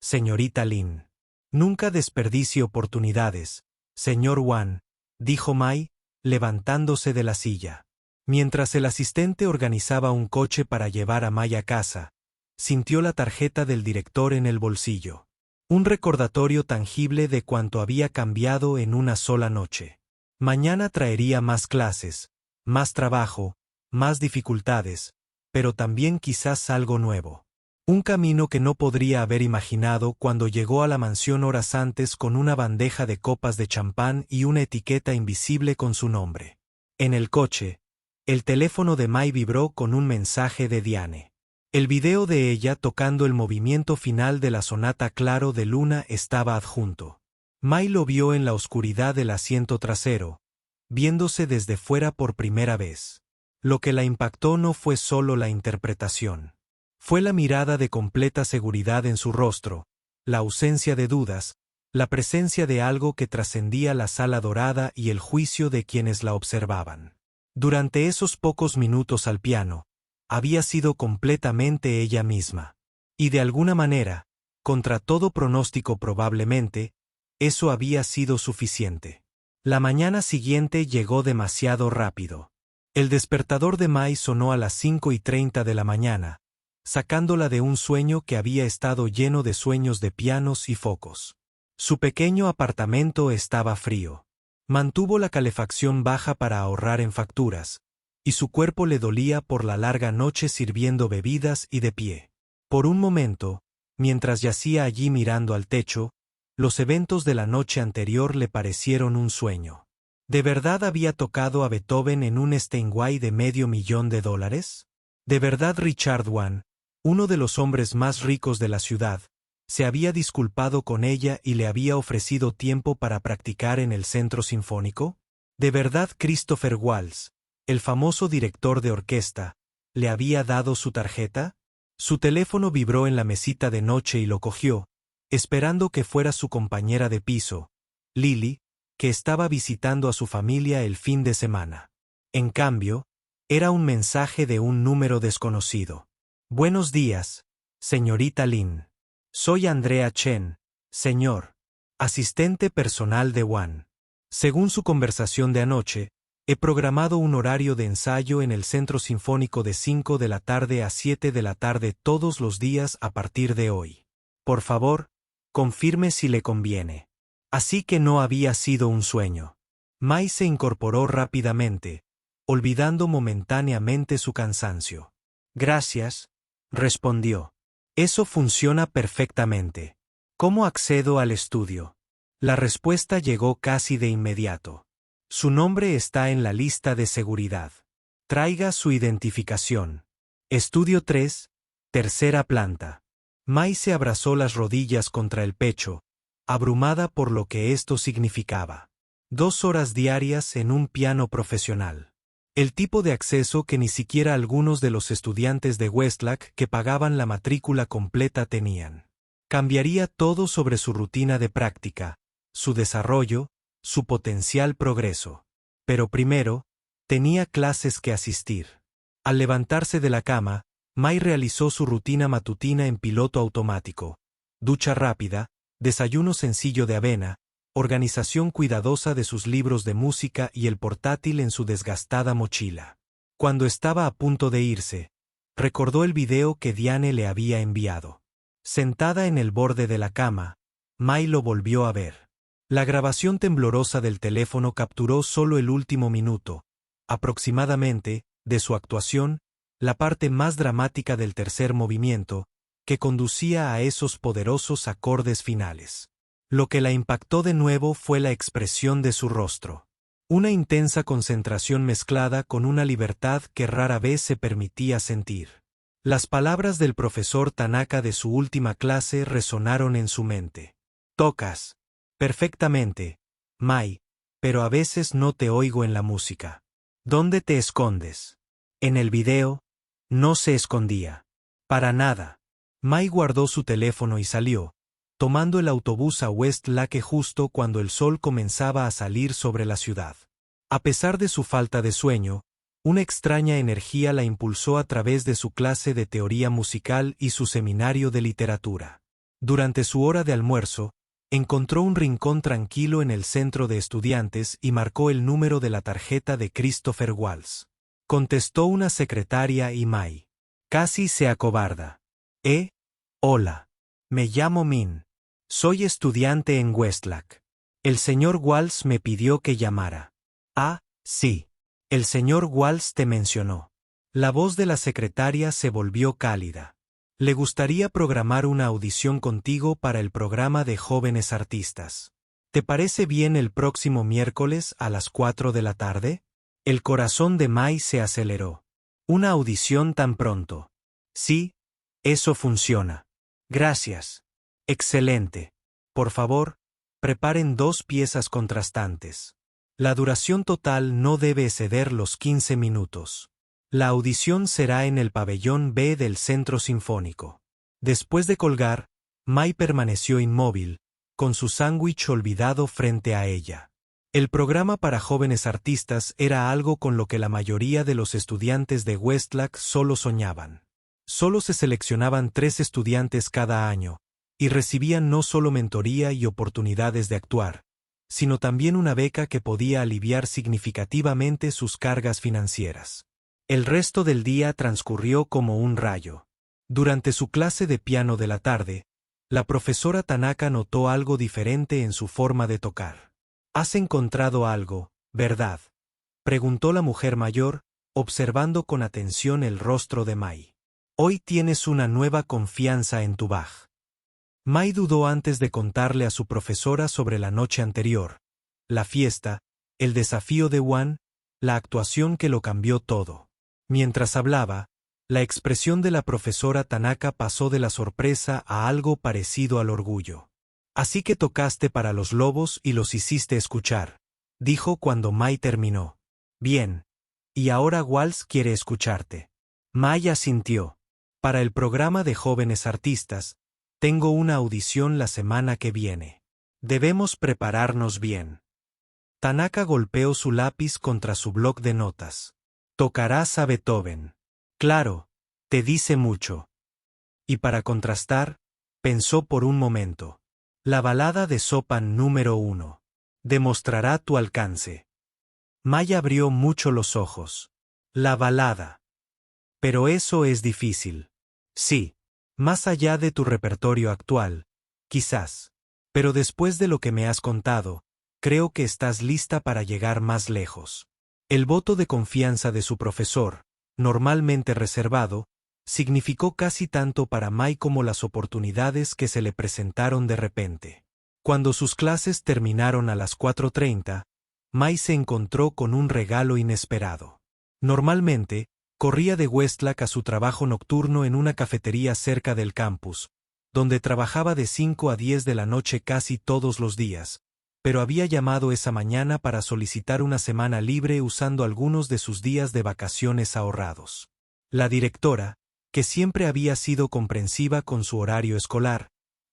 señorita Lin. Nunca desperdicie oportunidades, señor Wan, dijo Mai, levantándose de la silla. Mientras el asistente organizaba un coche para llevar a Mai a casa, sintió la tarjeta del director en el bolsillo. Un recordatorio tangible de cuánto había cambiado en una sola noche. Mañana traería más clases, más trabajo, más dificultades, pero también quizás algo nuevo. Un camino que no podría haber imaginado cuando llegó a la mansión horas antes con una bandeja de copas de champán y una etiqueta invisible con su nombre. En el coche, el teléfono de Mai vibró con un mensaje de Diane. El video de ella tocando el movimiento final de la sonata Claro de Luna estaba adjunto. Mai lo vio en la oscuridad del asiento trasero, viéndose desde fuera por primera vez. Lo que la impactó no fue solo la interpretación. Fue la mirada de completa seguridad en su rostro, la ausencia de dudas, la presencia de algo que trascendía la sala dorada y el juicio de quienes la observaban. Durante esos pocos minutos al piano, había sido completamente ella misma. Y de alguna manera, contra todo pronóstico probablemente, eso había sido suficiente. La mañana siguiente llegó demasiado rápido. El despertador de Mai sonó a las 5:30 de la mañana, sacándola de un sueño que había estado lleno de sueños de pianos y focos. Su pequeño apartamento estaba frío. Mantuvo la calefacción baja para ahorrar en facturas, y su cuerpo le dolía por la larga noche sirviendo bebidas y de pie. Por un momento, mientras yacía allí mirando al techo, los eventos de la noche anterior le parecieron un sueño. ¿De verdad había tocado a Beethoven en un Steinway de $500,000? ¿De verdad Richard Wan, uno de los hombres más ricos de la ciudad, se había disculpado con ella y le había ofrecido tiempo para practicar en el Centro Sinfónico? ¿De verdad Christopher Waltz, el famoso director de orquesta, le había dado su tarjeta? Su teléfono vibró en la mesita de noche y lo cogió, esperando que fuera su compañera de piso, Lily, que estaba visitando a su familia el fin de semana. En cambio, era un mensaje de un número desconocido. Buenos días, señorita Lin. Soy Andrea Chen, señor, asistente personal de Wan. Según su conversación de anoche, he programado un horario de ensayo en el Centro Sinfónico de 5 de la tarde a 7 de la tarde todos los días a partir de hoy. Por favor, confirme si le conviene. Así que no había sido un sueño. Mai se incorporó rápidamente, olvidando momentáneamente su cansancio. Gracias, respondió. Eso funciona perfectamente. ¿Cómo accedo al estudio? La respuesta llegó casi de inmediato. Su nombre está en la lista de seguridad. Traiga su identificación. Estudio 3, tercera planta. Mai se abrazó las rodillas contra el pecho, abrumada por lo que esto significaba. 2 horas diarias en un piano profesional. El tipo de acceso que ni siquiera algunos de los estudiantes de Westlack que pagaban la matrícula completa tenían. Cambiaría todo sobre su rutina de práctica, su desarrollo, su potencial progreso. Pero primero, tenía clases que asistir. Al levantarse de la cama, Mai realizó su rutina matutina en piloto automático. Ducha rápida, desayuno sencillo de avena, organización cuidadosa de sus libros de música y el portátil en su desgastada mochila. Cuando estaba a punto de irse, recordó el video que Diane le había enviado. Sentada en el borde de la cama, Mai lo volvió a ver. La grabación temblorosa del teléfono capturó solo el último minuto, aproximadamente, de su actuación, la parte más dramática del tercer movimiento, que conducía a esos poderosos acordes finales. Lo que la impactó de nuevo fue la expresión de su rostro. Una intensa concentración mezclada con una libertad que rara vez se permitía sentir. Las palabras del profesor Tanaka de su última clase resonaron en su mente. Tocas perfectamente, Mai, pero a veces no te oigo en la música. ¿Dónde te escondes? En el video, no se escondía. Para nada. Mai guardó su teléfono y salió, tomando el autobús a West Lake justo cuando el sol comenzaba a salir sobre la ciudad. A pesar de su falta de sueño, una extraña energía la impulsó a través de su clase de teoría musical y su seminario de literatura. Durante su hora de almuerzo, encontró un rincón tranquilo en el centro de estudiantes y marcó el número de la tarjeta de Christopher Waltz. Contestó una secretaria y Mai casi se acobarda. Hola. Me llamo Min. Soy estudiante en Westlake. El señor Waltz me pidió que llamara. Ah, sí. El señor Waltz te mencionó. La voz de la secretaria se volvió cálida. Le gustaría programar una audición contigo para el programa de jóvenes artistas. ¿Te parece bien el próximo miércoles a las 4 de la tarde? El corazón de Mai se aceleró. ¿Una audición tan pronto? Sí, eso funciona. Gracias. Excelente. Por favor, preparen 2 piezas contrastantes. La duración total no debe exceder los 15 minutos. La audición será en el pabellón B del Centro Sinfónico. Después de colgar, Mai permaneció inmóvil, con su sándwich olvidado frente a ella. El programa para jóvenes artistas era algo con lo que la mayoría de los estudiantes de Westlake solo soñaban. Solo se seleccionaban 3 estudiantes cada año, y recibían no solo mentoría y oportunidades de actuar, sino también una beca que podía aliviar significativamente sus cargas financieras. El resto del día transcurrió como un rayo. Durante su clase de piano de la tarde, la profesora Tanaka notó algo diferente en su forma de tocar. ¿Has encontrado algo, verdad?, preguntó la mujer mayor, observando con atención el rostro de Mai. Hoy tienes una nueva confianza en tu Bach. Mai dudó antes de contarle a su profesora sobre la noche anterior, la fiesta, el desafío de Wan, la actuación que lo cambió todo. Mientras hablaba, la expresión de la profesora Tanaka pasó de la sorpresa a algo parecido al orgullo. Así que tocaste para los lobos y los hiciste escuchar, dijo cuando Mai terminó. Bien. Y ahora Waltz quiere escucharte. Mai asintió. Para el programa de jóvenes artistas, tengo una audición la semana que viene. Debemos prepararnos bien. Tanaka golpeó su lápiz contra su bloc de notas. Tocarás a Beethoven. Claro, te dice mucho. Y para contrastar, pensó por un momento. La balada de Chopin número 1. Demostrará tu alcance. Mai abrió mucho los ojos. La balada. Pero eso es difícil. Sí. Más allá de tu repertorio actual, quizás. Pero después de lo que me has contado, creo que estás lista para llegar más lejos. El voto de confianza de su profesor, normalmente reservado, significó casi tanto para Mai como las oportunidades que se le presentaron de repente. Cuando sus clases terminaron a las 4:30, Mai se encontró con un regalo inesperado. Normalmente, corría de Westlake a su trabajo nocturno en una cafetería cerca del campus, donde trabajaba de 5 a 10 de la noche casi todos los días, pero había llamado esa mañana para solicitar una semana libre usando algunos de sus días de vacaciones ahorrados. La directora, que siempre había sido comprensiva con su horario escolar,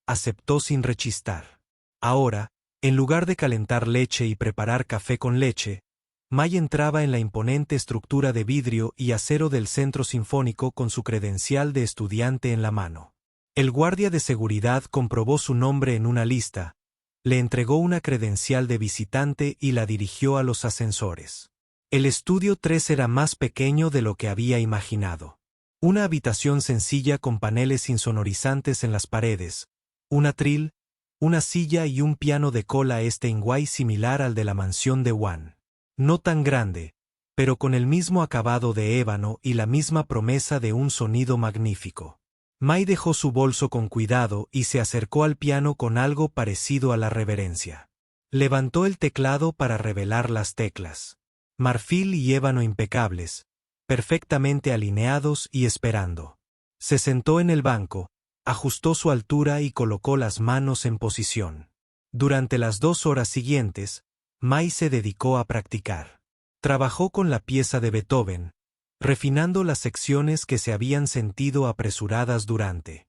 aceptó sin rechistar. Ahora, en lugar de calentar leche y preparar café con leche, Mai entraba en la imponente estructura de vidrio y acero del Centro Sinfónico con su credencial de estudiante en la mano. El guardia de seguridad comprobó su nombre en una lista, le entregó una credencial de visitante y la dirigió a los ascensores. El estudio 3 era más pequeño de lo que había imaginado. Una habitación sencilla con paneles insonorizantes en las paredes, un atril, una silla y un piano de cola Steinway similar al de la mansión de Wan. No tan grande, pero con el mismo acabado de ébano y la misma promesa de un sonido magnífico. Mai dejó su bolso con cuidado y se acercó al piano con algo parecido a la reverencia. Levantó el teclado para revelar las teclas. Marfil y ébano impecables, perfectamente alineados y esperando. Se sentó en el banco, ajustó su altura y colocó las manos en posición. Durante las 2 horas siguientes, Mai se dedicó a practicar. Trabajó con la pieza de Beethoven, refinando las secciones que se habían sentido apresuradas durante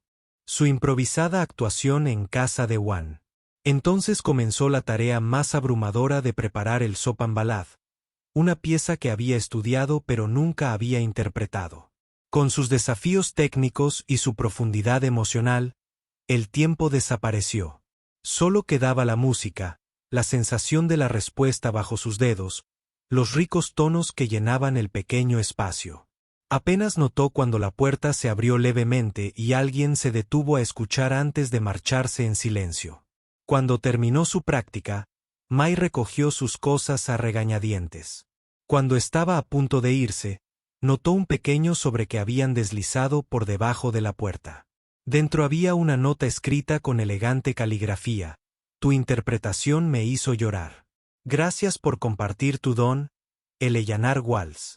Su improvisada actuación en casa de Wan. Entonces comenzó la tarea más abrumadora de preparar el Sopan Ballad, una pieza que había estudiado pero nunca había interpretado. Con sus desafíos técnicos y su profundidad emocional, el tiempo desapareció. Solo quedaba la música, la sensación de la respuesta bajo sus dedos, los ricos tonos que llenaban el pequeño espacio. Apenas notó cuando la puerta se abrió levemente y alguien se detuvo a escuchar antes de marcharse en silencio. Cuando terminó su práctica, Mai recogió sus cosas a regañadientes. Cuando estaba a punto de irse, notó un pequeño sobre que habían deslizado por debajo de la puerta. Dentro había una nota escrita con elegante caligrafía: «Tu interpretación me hizo llorar. Gracias por compartir tu don, Eleanor Walsh».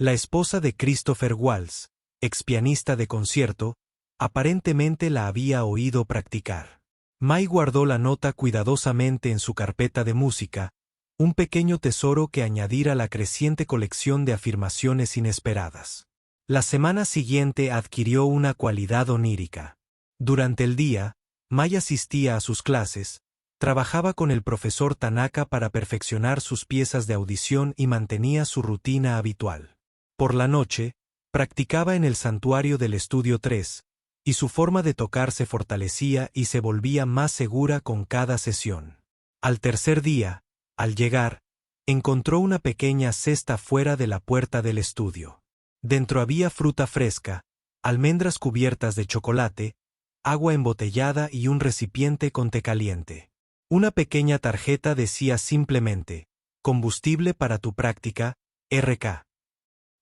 La esposa de Christopher Walsh, ex pianista de concierto, aparentemente la había oído practicar. Mai guardó la nota cuidadosamente en su carpeta de música, un pequeño tesoro que añadir a la creciente colección de afirmaciones inesperadas. La semana siguiente adquirió una cualidad onírica. Durante el día, Mai asistía a sus clases, trabajaba con el profesor Tanaka para perfeccionar sus piezas de audición y mantenía su rutina habitual. Por la noche, practicaba en el santuario del Estudio 3, y su forma de tocar se fortalecía y se volvía más segura con cada sesión. Al tercer día, al llegar, encontró una pequeña cesta fuera de la puerta del estudio. Dentro había fruta fresca, almendras cubiertas de chocolate, agua embotellada y un recipiente con té caliente. Una pequeña tarjeta decía simplemente: «Combustible para tu práctica, R.K».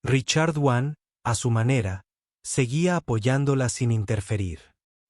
Richard Wan, a su manera, seguía apoyándola sin interferir.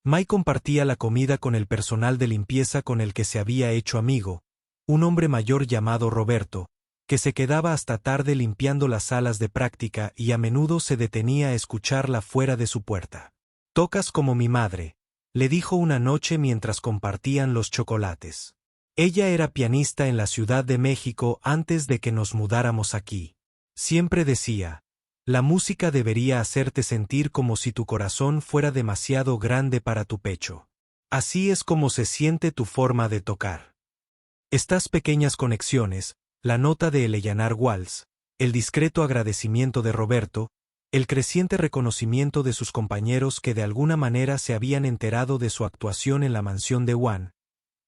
Mai compartía la comida con el personal de limpieza con el que se había hecho amigo, un hombre mayor llamado Roberto, que se quedaba hasta tarde limpiando las salas de práctica y a menudo se detenía a escucharla fuera de su puerta. «Tocas como mi madre», le dijo una noche mientras compartían los chocolates. Ella era pianista en la Ciudad de México antes de que nos mudáramos aquí. Siempre decía: «La música debería hacerte sentir como si tu corazón fuera demasiado grande para tu pecho. Así es como se siente tu forma de tocar». Estas pequeñas conexiones, la nota de Eleanor Walsh, el discreto agradecimiento de Roberto, el creciente reconocimiento de sus compañeros que de alguna manera se habían enterado de su actuación en la mansión de Wan,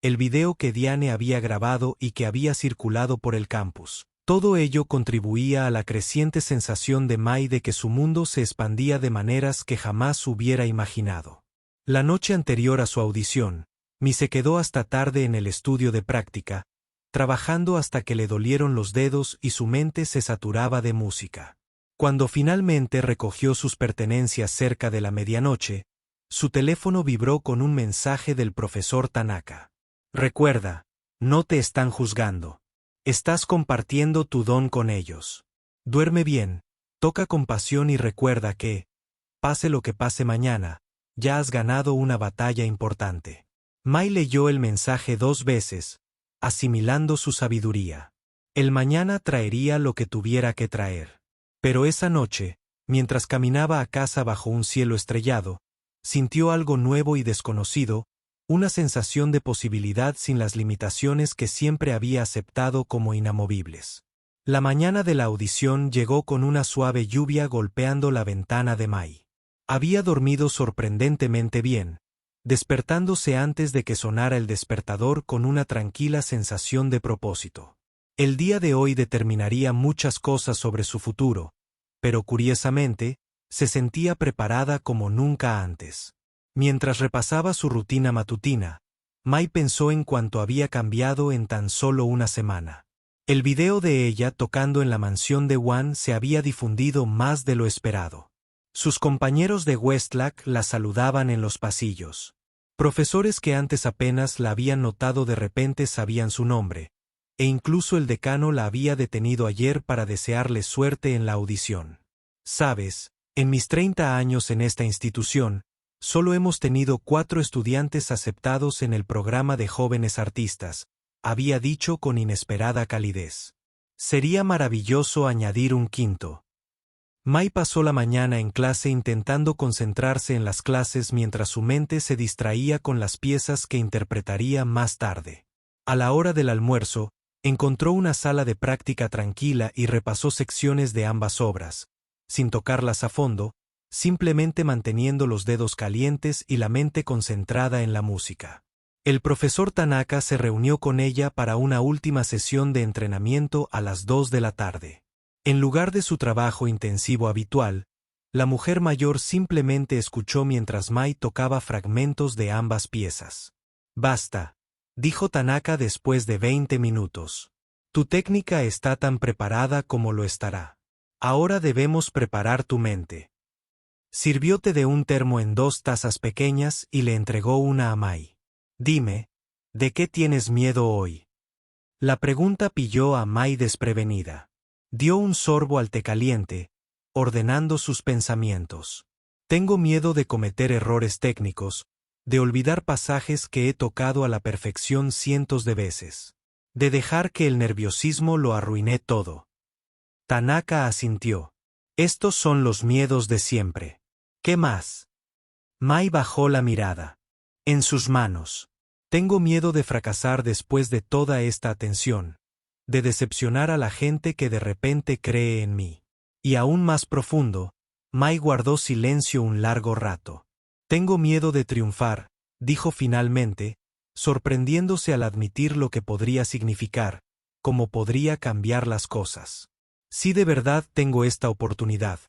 el video que Diane había grabado y que había circulado por el campus. Todo ello contribuía a la creciente sensación de Mai de que su mundo se expandía de maneras que jamás hubiera imaginado. La noche anterior a su audición, Mi se quedó hasta tarde en el estudio de práctica, trabajando hasta que le dolieron los dedos y su mente se saturaba de música. Cuando finalmente recogió sus pertenencias cerca de la medianoche, su teléfono vibró con un mensaje del profesor Tanaka. «Recuerda, no te están juzgando. Estás compartiendo tu don con ellos. Duerme bien, toca con pasión y recuerda que, pase lo que pase mañana, ya has ganado una batalla importante». Mai leyó el mensaje 2 veces, asimilando su sabiduría. El mañana traería lo que tuviera que traer. Pero esa noche, mientras caminaba a casa bajo un cielo estrellado, sintió algo nuevo y desconocido, una sensación de posibilidad sin las limitaciones que siempre había aceptado como inamovibles. La mañana de la audición llegó con una suave lluvia golpeando la ventana de Mai. Había dormido sorprendentemente bien, despertándose antes de que sonara el despertador con una tranquila sensación de propósito. El día de hoy determinaría muchas cosas sobre su futuro, pero curiosamente, se sentía preparada como nunca antes. Mientras repasaba su rutina matutina, Mai pensó en cuánto había cambiado en tan solo una semana. El video de ella tocando en la mansión de Wan se había difundido más de lo esperado. Sus compañeros de Westlack la saludaban en los pasillos. Profesores que antes apenas la habían notado de repente sabían su nombre, e incluso el decano la había detenido ayer para desearle suerte en la audición. «Sabes, en mis 30 años en esta institución, solo hemos tenido 4 estudiantes aceptados en el programa de jóvenes artistas», había dicho con inesperada calidez. «Sería maravilloso añadir un quinto». Mai pasó la mañana en clase intentando concentrarse en las clases mientras su mente se distraía con las piezas que interpretaría más tarde. A la hora del almuerzo, encontró una sala de práctica tranquila y repasó secciones de ambas obras, sin tocarlas a fondo, simplemente manteniendo los dedos calientes y la mente concentrada en la música. El profesor Tanaka se reunió con ella para una última sesión de entrenamiento a las 2 de la tarde. En lugar de su trabajo intensivo habitual, la mujer mayor simplemente escuchó mientras Mai tocaba fragmentos de ambas piezas. «Basta», dijo Tanaka después de 20 minutos. «Tu técnica está tan preparada como lo estará. Ahora debemos preparar tu mente». Sirvió té de un termo en 2 tazas pequeñas y le entregó una a Mai. «Dime, ¿de qué tienes miedo hoy?». La pregunta pilló a Mai desprevenida. Dio un sorbo al té caliente, ordenando sus pensamientos. «Tengo miedo de cometer errores técnicos, de olvidar pasajes que he tocado a la perfección cientos de veces, de dejar que el nerviosismo lo arruiné todo». Tanaka asintió. «Estos son los miedos de siempre. ¿Qué más?». Mai bajó la mirada. En sus manos. «Tengo miedo de fracasar después de toda esta atención, de decepcionar a la gente que de repente cree en mí». Y aún más profundo, Mai guardó silencio un largo rato. «Tengo miedo de triunfar», dijo finalmente, sorprendiéndose al admitir lo que podría significar, cómo podría cambiar las cosas. «Si de verdad tengo esta oportunidad,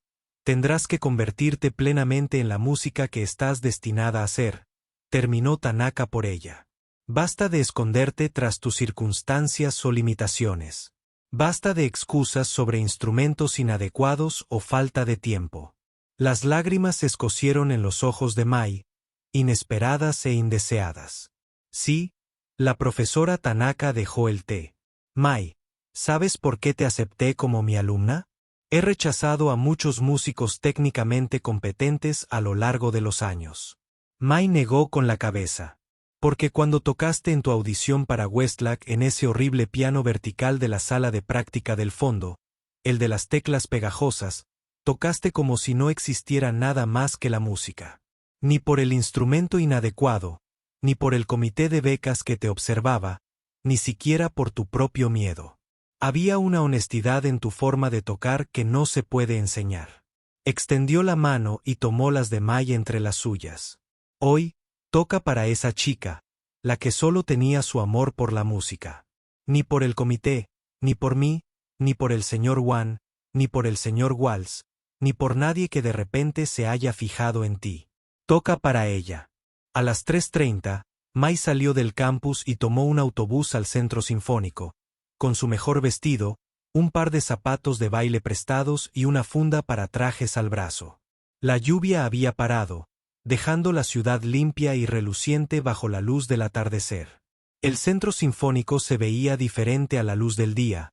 tendrás que convertirte plenamente en la música que estás destinada a ser», terminó Tanaka por ella. «Basta de esconderte tras tus circunstancias o limitaciones. Basta de excusas sobre instrumentos inadecuados o falta de tiempo». Las lágrimas se escocieron en los ojos de Mai, inesperadas e indeseadas. «Sí», la profesora Tanaka dejó el té. «Mai, ¿sabes por qué te acepté como mi alumna? He rechazado a muchos músicos técnicamente competentes a lo largo de los años». Mai negó con la cabeza. «Porque cuando tocaste en tu audición para Westlake en ese horrible piano vertical de la sala de práctica del fondo, el de las teclas pegajosas, tocaste como si no existiera nada más que la música. Ni por el instrumento inadecuado, ni por el comité de becas que te observaba, ni siquiera por tu propio miedo. Había una honestidad en tu forma de tocar que no se puede enseñar». Extendió la mano y tomó las de Mai entre las suyas. «Hoy, toca para esa chica, la que solo tenía su amor por la música. Ni por el comité, ni por mí, ni por el señor Wan, ni por el señor Walsh, ni por nadie que de repente se haya fijado en ti. Toca para ella». A las 3:30, Mai salió del campus y tomó un autobús al centro sinfónico, con su mejor vestido, un par de zapatos de baile prestados y una funda para trajes al brazo. La lluvia había parado, dejando la ciudad limpia y reluciente bajo la luz del atardecer. El centro sinfónico se veía diferente a la luz del día,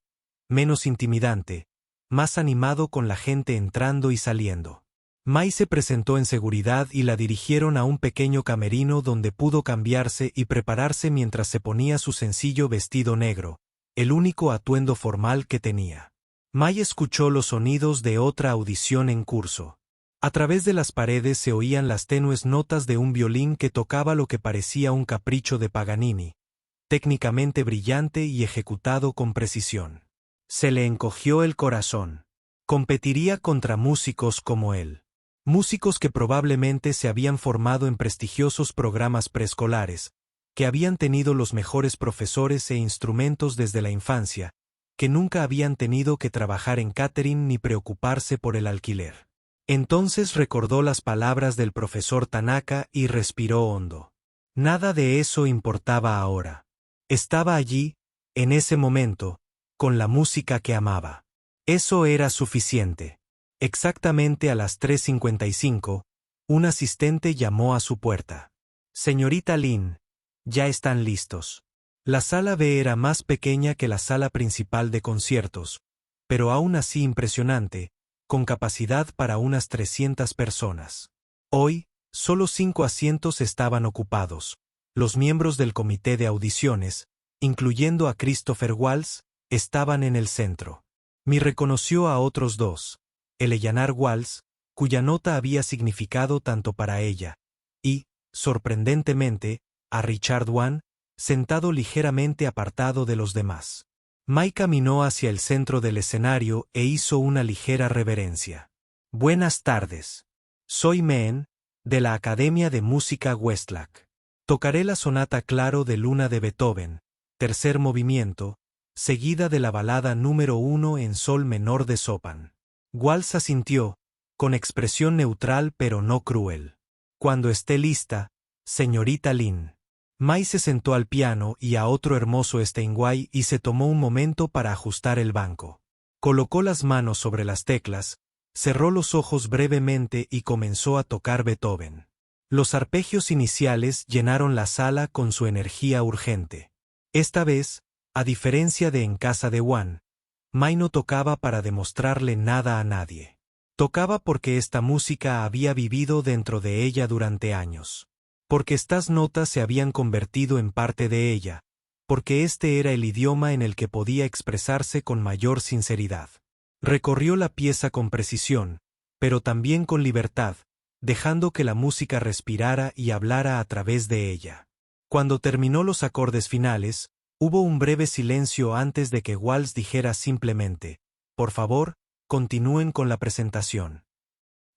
menos intimidante, más animado con la gente entrando y saliendo. Mai se presentó en seguridad y la dirigieron a un pequeño camerino donde pudo cambiarse y prepararse mientras se ponía su sencillo vestido negro, el único atuendo formal que tenía. Mai escuchó los sonidos de otra audición en curso. A través de las paredes se oían las tenues notas de un violín que tocaba lo que parecía un capricho de Paganini, técnicamente brillante y ejecutado con precisión. Se le encogió el corazón. Competiría contra músicos como él. Músicos que probablemente se habían formado en prestigiosos programas preescolares, que habían tenido los mejores profesores e instrumentos desde la infancia, que nunca habían tenido que trabajar en catering ni preocuparse por el alquiler. Entonces recordó las palabras del profesor Tanaka y respiró hondo. Nada de eso importaba ahora. Estaba allí, en ese momento, con la música que amaba. Eso era suficiente. Exactamente a las 3:55, un asistente llamó a su puerta. «Señorita Lin, ya están listos». La sala B era más pequeña que la sala principal de conciertos, pero aún así impresionante, con capacidad para unas 300 personas. Hoy, solo 5 asientos estaban ocupados. Los miembros del comité de audiciones, incluyendo a Christopher Walsh, estaban en el centro. Mi reconoció a otros 2. el Eyanar Waltz, cuya nota había significado tanto para ella, y, sorprendentemente, a Richard Wan, sentado ligeramente apartado de los demás. Mai caminó hacia el centro del escenario e hizo una ligera reverencia. Buenas tardes. Soy Meen, de la Academia de Música Westlake. Tocaré la sonata Claro de Luna de Beethoven, tercer movimiento, seguida de la balada número 1 en sol menor de Chopin. Waltz asintió, con expresión neutral pero no cruel. Cuando esté lista, señorita Lin. Mai se sentó al piano y a otro hermoso Steinway y se tomó un momento para ajustar el banco. Colocó las manos sobre las teclas, cerró los ojos brevemente y comenzó a tocar Beethoven. Los arpegios iniciales llenaron la sala con su energía urgente. Esta vez, a diferencia de en casa de Wan, Mai no tocaba para demostrarle nada a nadie. Tocaba porque esta música había vivido dentro de ella durante años. Porque estas notas se habían convertido en parte de ella, porque este era el idioma en el que podía expresarse con mayor sinceridad. Recorrió la pieza con precisión, pero también con libertad, dejando que la música respirara y hablara a través de ella. Cuando terminó los acordes finales, hubo un breve silencio antes de que Waltz dijera simplemente, «Por favor, continúen con la presentación».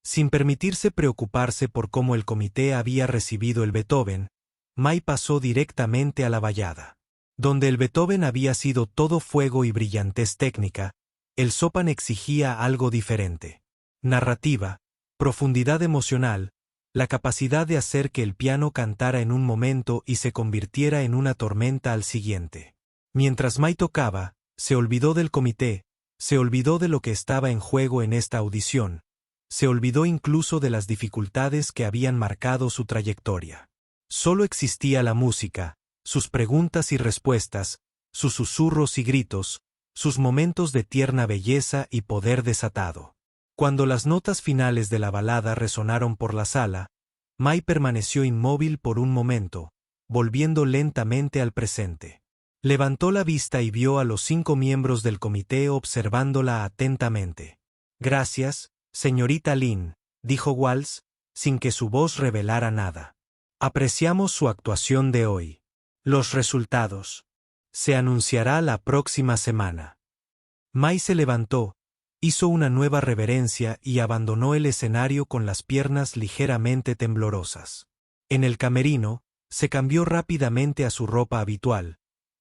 Sin permitirse preocuparse por cómo el comité había recibido el Beethoven, Mai pasó directamente a la ballada. Donde el Beethoven había sido todo fuego y brillantez técnica, el Chopin exigía algo diferente. Narrativa, profundidad emocional, la capacidad de hacer que el piano cantara en un momento y se convirtiera en una tormenta al siguiente. Mientras Mai tocaba, se olvidó del comité, se olvidó de lo que estaba en juego en esta audición, se olvidó incluso de las dificultades que habían marcado su trayectoria. Solo existía la música, sus preguntas y respuestas, sus susurros y gritos, sus momentos de tierna belleza y poder desatado. Cuando las notas finales de la balada resonaron por la sala, Mai permaneció inmóvil por un momento, volviendo lentamente al presente. Levantó la vista y vio a los 5 miembros del comité observándola atentamente. «Gracias, señorita Lin», dijo Waltz, sin que su voz revelara nada. «Apreciamos su actuación de hoy. Los resultados se anunciará la próxima semana». Mai se levantó, hizo una nueva reverencia y abandonó el escenario con las piernas ligeramente temblorosas. En el camerino, se cambió rápidamente a su ropa habitual,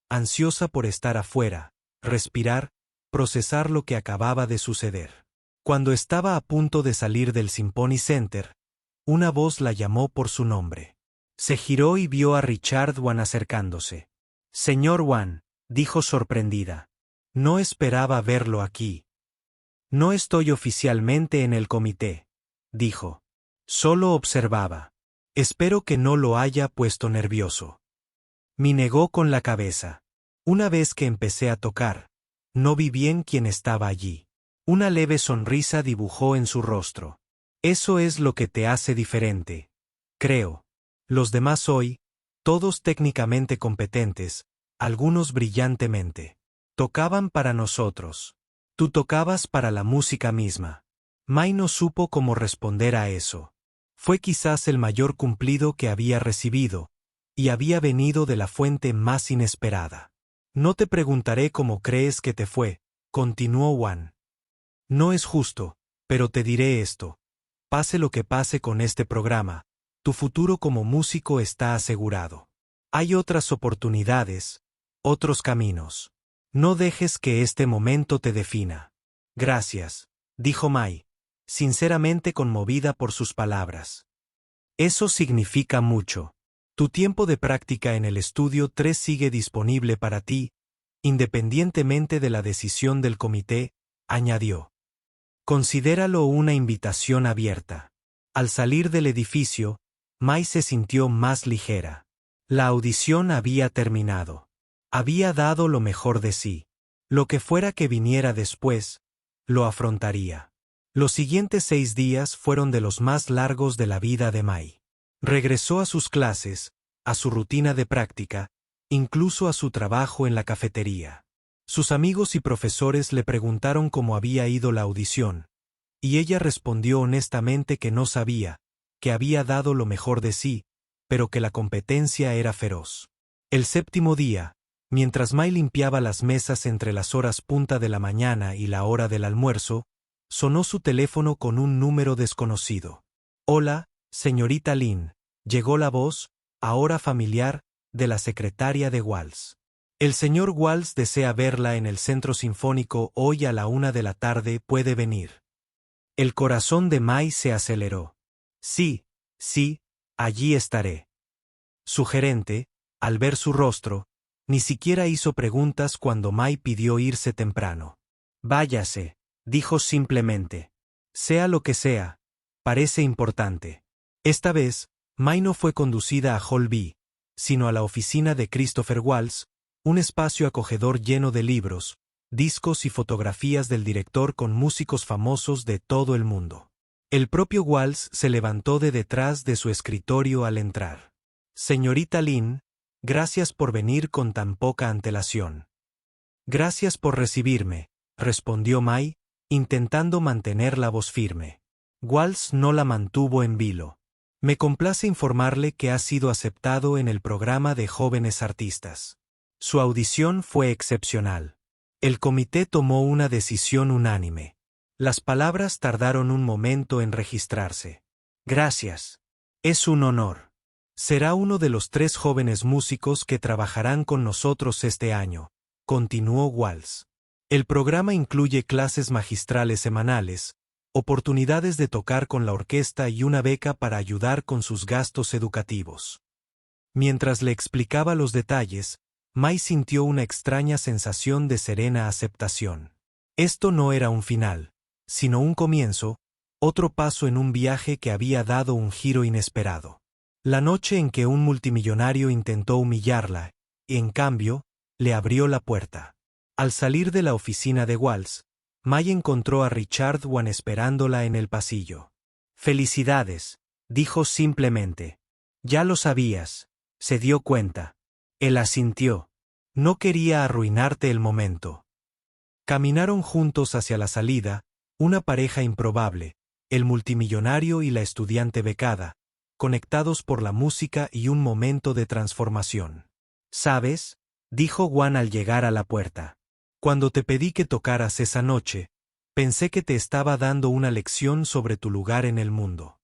ansiosa por estar afuera, respirar, procesar lo que acababa de suceder. Cuando estaba a punto de salir del Symphony Center, una voz la llamó por su nombre. Se giró y vio a Richard Wan acercándose. «Señor Wan», dijo sorprendida. «No esperaba verlo aquí». «No estoy oficialmente en el comité», dijo. «Solo observaba. Espero que no lo haya puesto nervioso». Mi negó con la cabeza. Una vez que empecé a tocar, no vi bien quién estaba allí. Una leve sonrisa dibujó en su rostro. «Eso es lo que te hace diferente. Creo. Los demás hoy, todos técnicamente competentes, algunos brillantemente. Tocaban para nosotros. Tú tocabas para la música misma». Mai no supo cómo responder a eso. Fue quizás el mayor cumplido que había recibido, y había venido de la fuente más inesperada. «No te preguntaré cómo crees que te fue», continuó Wan. «No es justo, pero te diré esto. Pase lo que pase con este programa, tu futuro como músico está asegurado. Hay otras oportunidades, otros caminos. No dejes que este momento te defina». «Gracias», dijo Mai, sinceramente conmovida por sus palabras. «Eso significa mucho. Tu tiempo de práctica en el estudio 3 sigue disponible para ti, independientemente de la decisión del comité», añadió. «Considéralo una invitación abierta». Al salir del edificio, Mai se sintió más ligera. La audición había terminado. Había dado lo mejor de sí. Lo que fuera que viniera después, lo afrontaría. Los siguientes 6 días fueron de los más largos de la vida de Mai. Regresó a sus clases, a su rutina de práctica, incluso a su trabajo en la cafetería. Sus amigos y profesores le preguntaron cómo había ido la audición, Y ella respondió honestamente que no sabía, que había dado lo mejor de sí, pero que la competencia era feroz. El séptimo día, mientras Mai limpiaba las mesas entre las horas punta de la mañana y la hora del almuerzo, sonó su teléfono con un número desconocido. «Hola, señorita Lin», llegó la voz, ahora familiar, de la secretaria de Walsh. «El señor Walsh desea verla en el Centro Sinfónico hoy a la 1 de la tarde, ¿puede venir?». El corazón de Mai se aceleró. «Sí, sí, allí estaré». Su gerente, al ver su rostro, ni siquiera hizo preguntas cuando Mai pidió irse temprano. «Váyase», dijo simplemente. «Sea lo que sea, parece importante». Esta vez, Mai no fue conducida a Hall B, sino a la oficina de Christopher Walsh, un espacio acogedor lleno de libros, discos y fotografías del director con músicos famosos de todo el mundo. El propio Walsh se levantó de detrás de su escritorio al entrar. «Señorita Lin, gracias por venir con tan poca antelación». «Gracias por recibirme», respondió Mai, intentando mantener la voz firme. Walsh no la mantuvo en vilo. «Me complace informarle que ha sido aceptado en el programa de jóvenes artistas. Su audición fue excepcional. El comité tomó una decisión unánime». Las palabras tardaron un momento en registrarse. «Gracias. Es un honor. Será uno de los 3 jóvenes músicos que trabajarán con nosotros este año», continuó Walsh. «El programa incluye clases magistrales semanales, oportunidades de tocar con la orquesta y una beca para ayudar con sus gastos educativos». Mientras le explicaba los detalles, Mai sintió una extraña sensación de serena aceptación. Esto no era un final, sino un comienzo, otro paso en un viaje que había dado un giro inesperado. La noche en que un multimillonario intentó humillarla, y en cambio, le abrió la puerta. Al salir de la oficina de Walsh, Mai encontró a Richard Wan esperándola en el pasillo. «Felicidades», dijo simplemente. «Ya lo sabías», se dio cuenta. Él asintió. «No quería arruinarte el momento». Caminaron juntos hacia la salida, una pareja improbable, el multimillonario y la estudiante becada, conectados por la música y un momento de transformación. «¿Sabes?», dijo Wan al llegar a la puerta. «Cuando te pedí que tocaras esa noche, pensé que te estaba dando una lección sobre tu lugar en el mundo».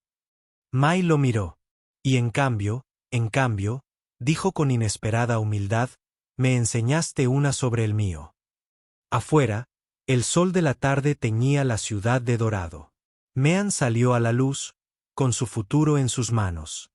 Mai lo miró. «Y en cambio, dijo con inesperada humildad, me enseñaste una sobre el mío». Afuera, el sol de la tarde teñía la ciudad de dorado. Mean salió a la luz, con su futuro en sus manos.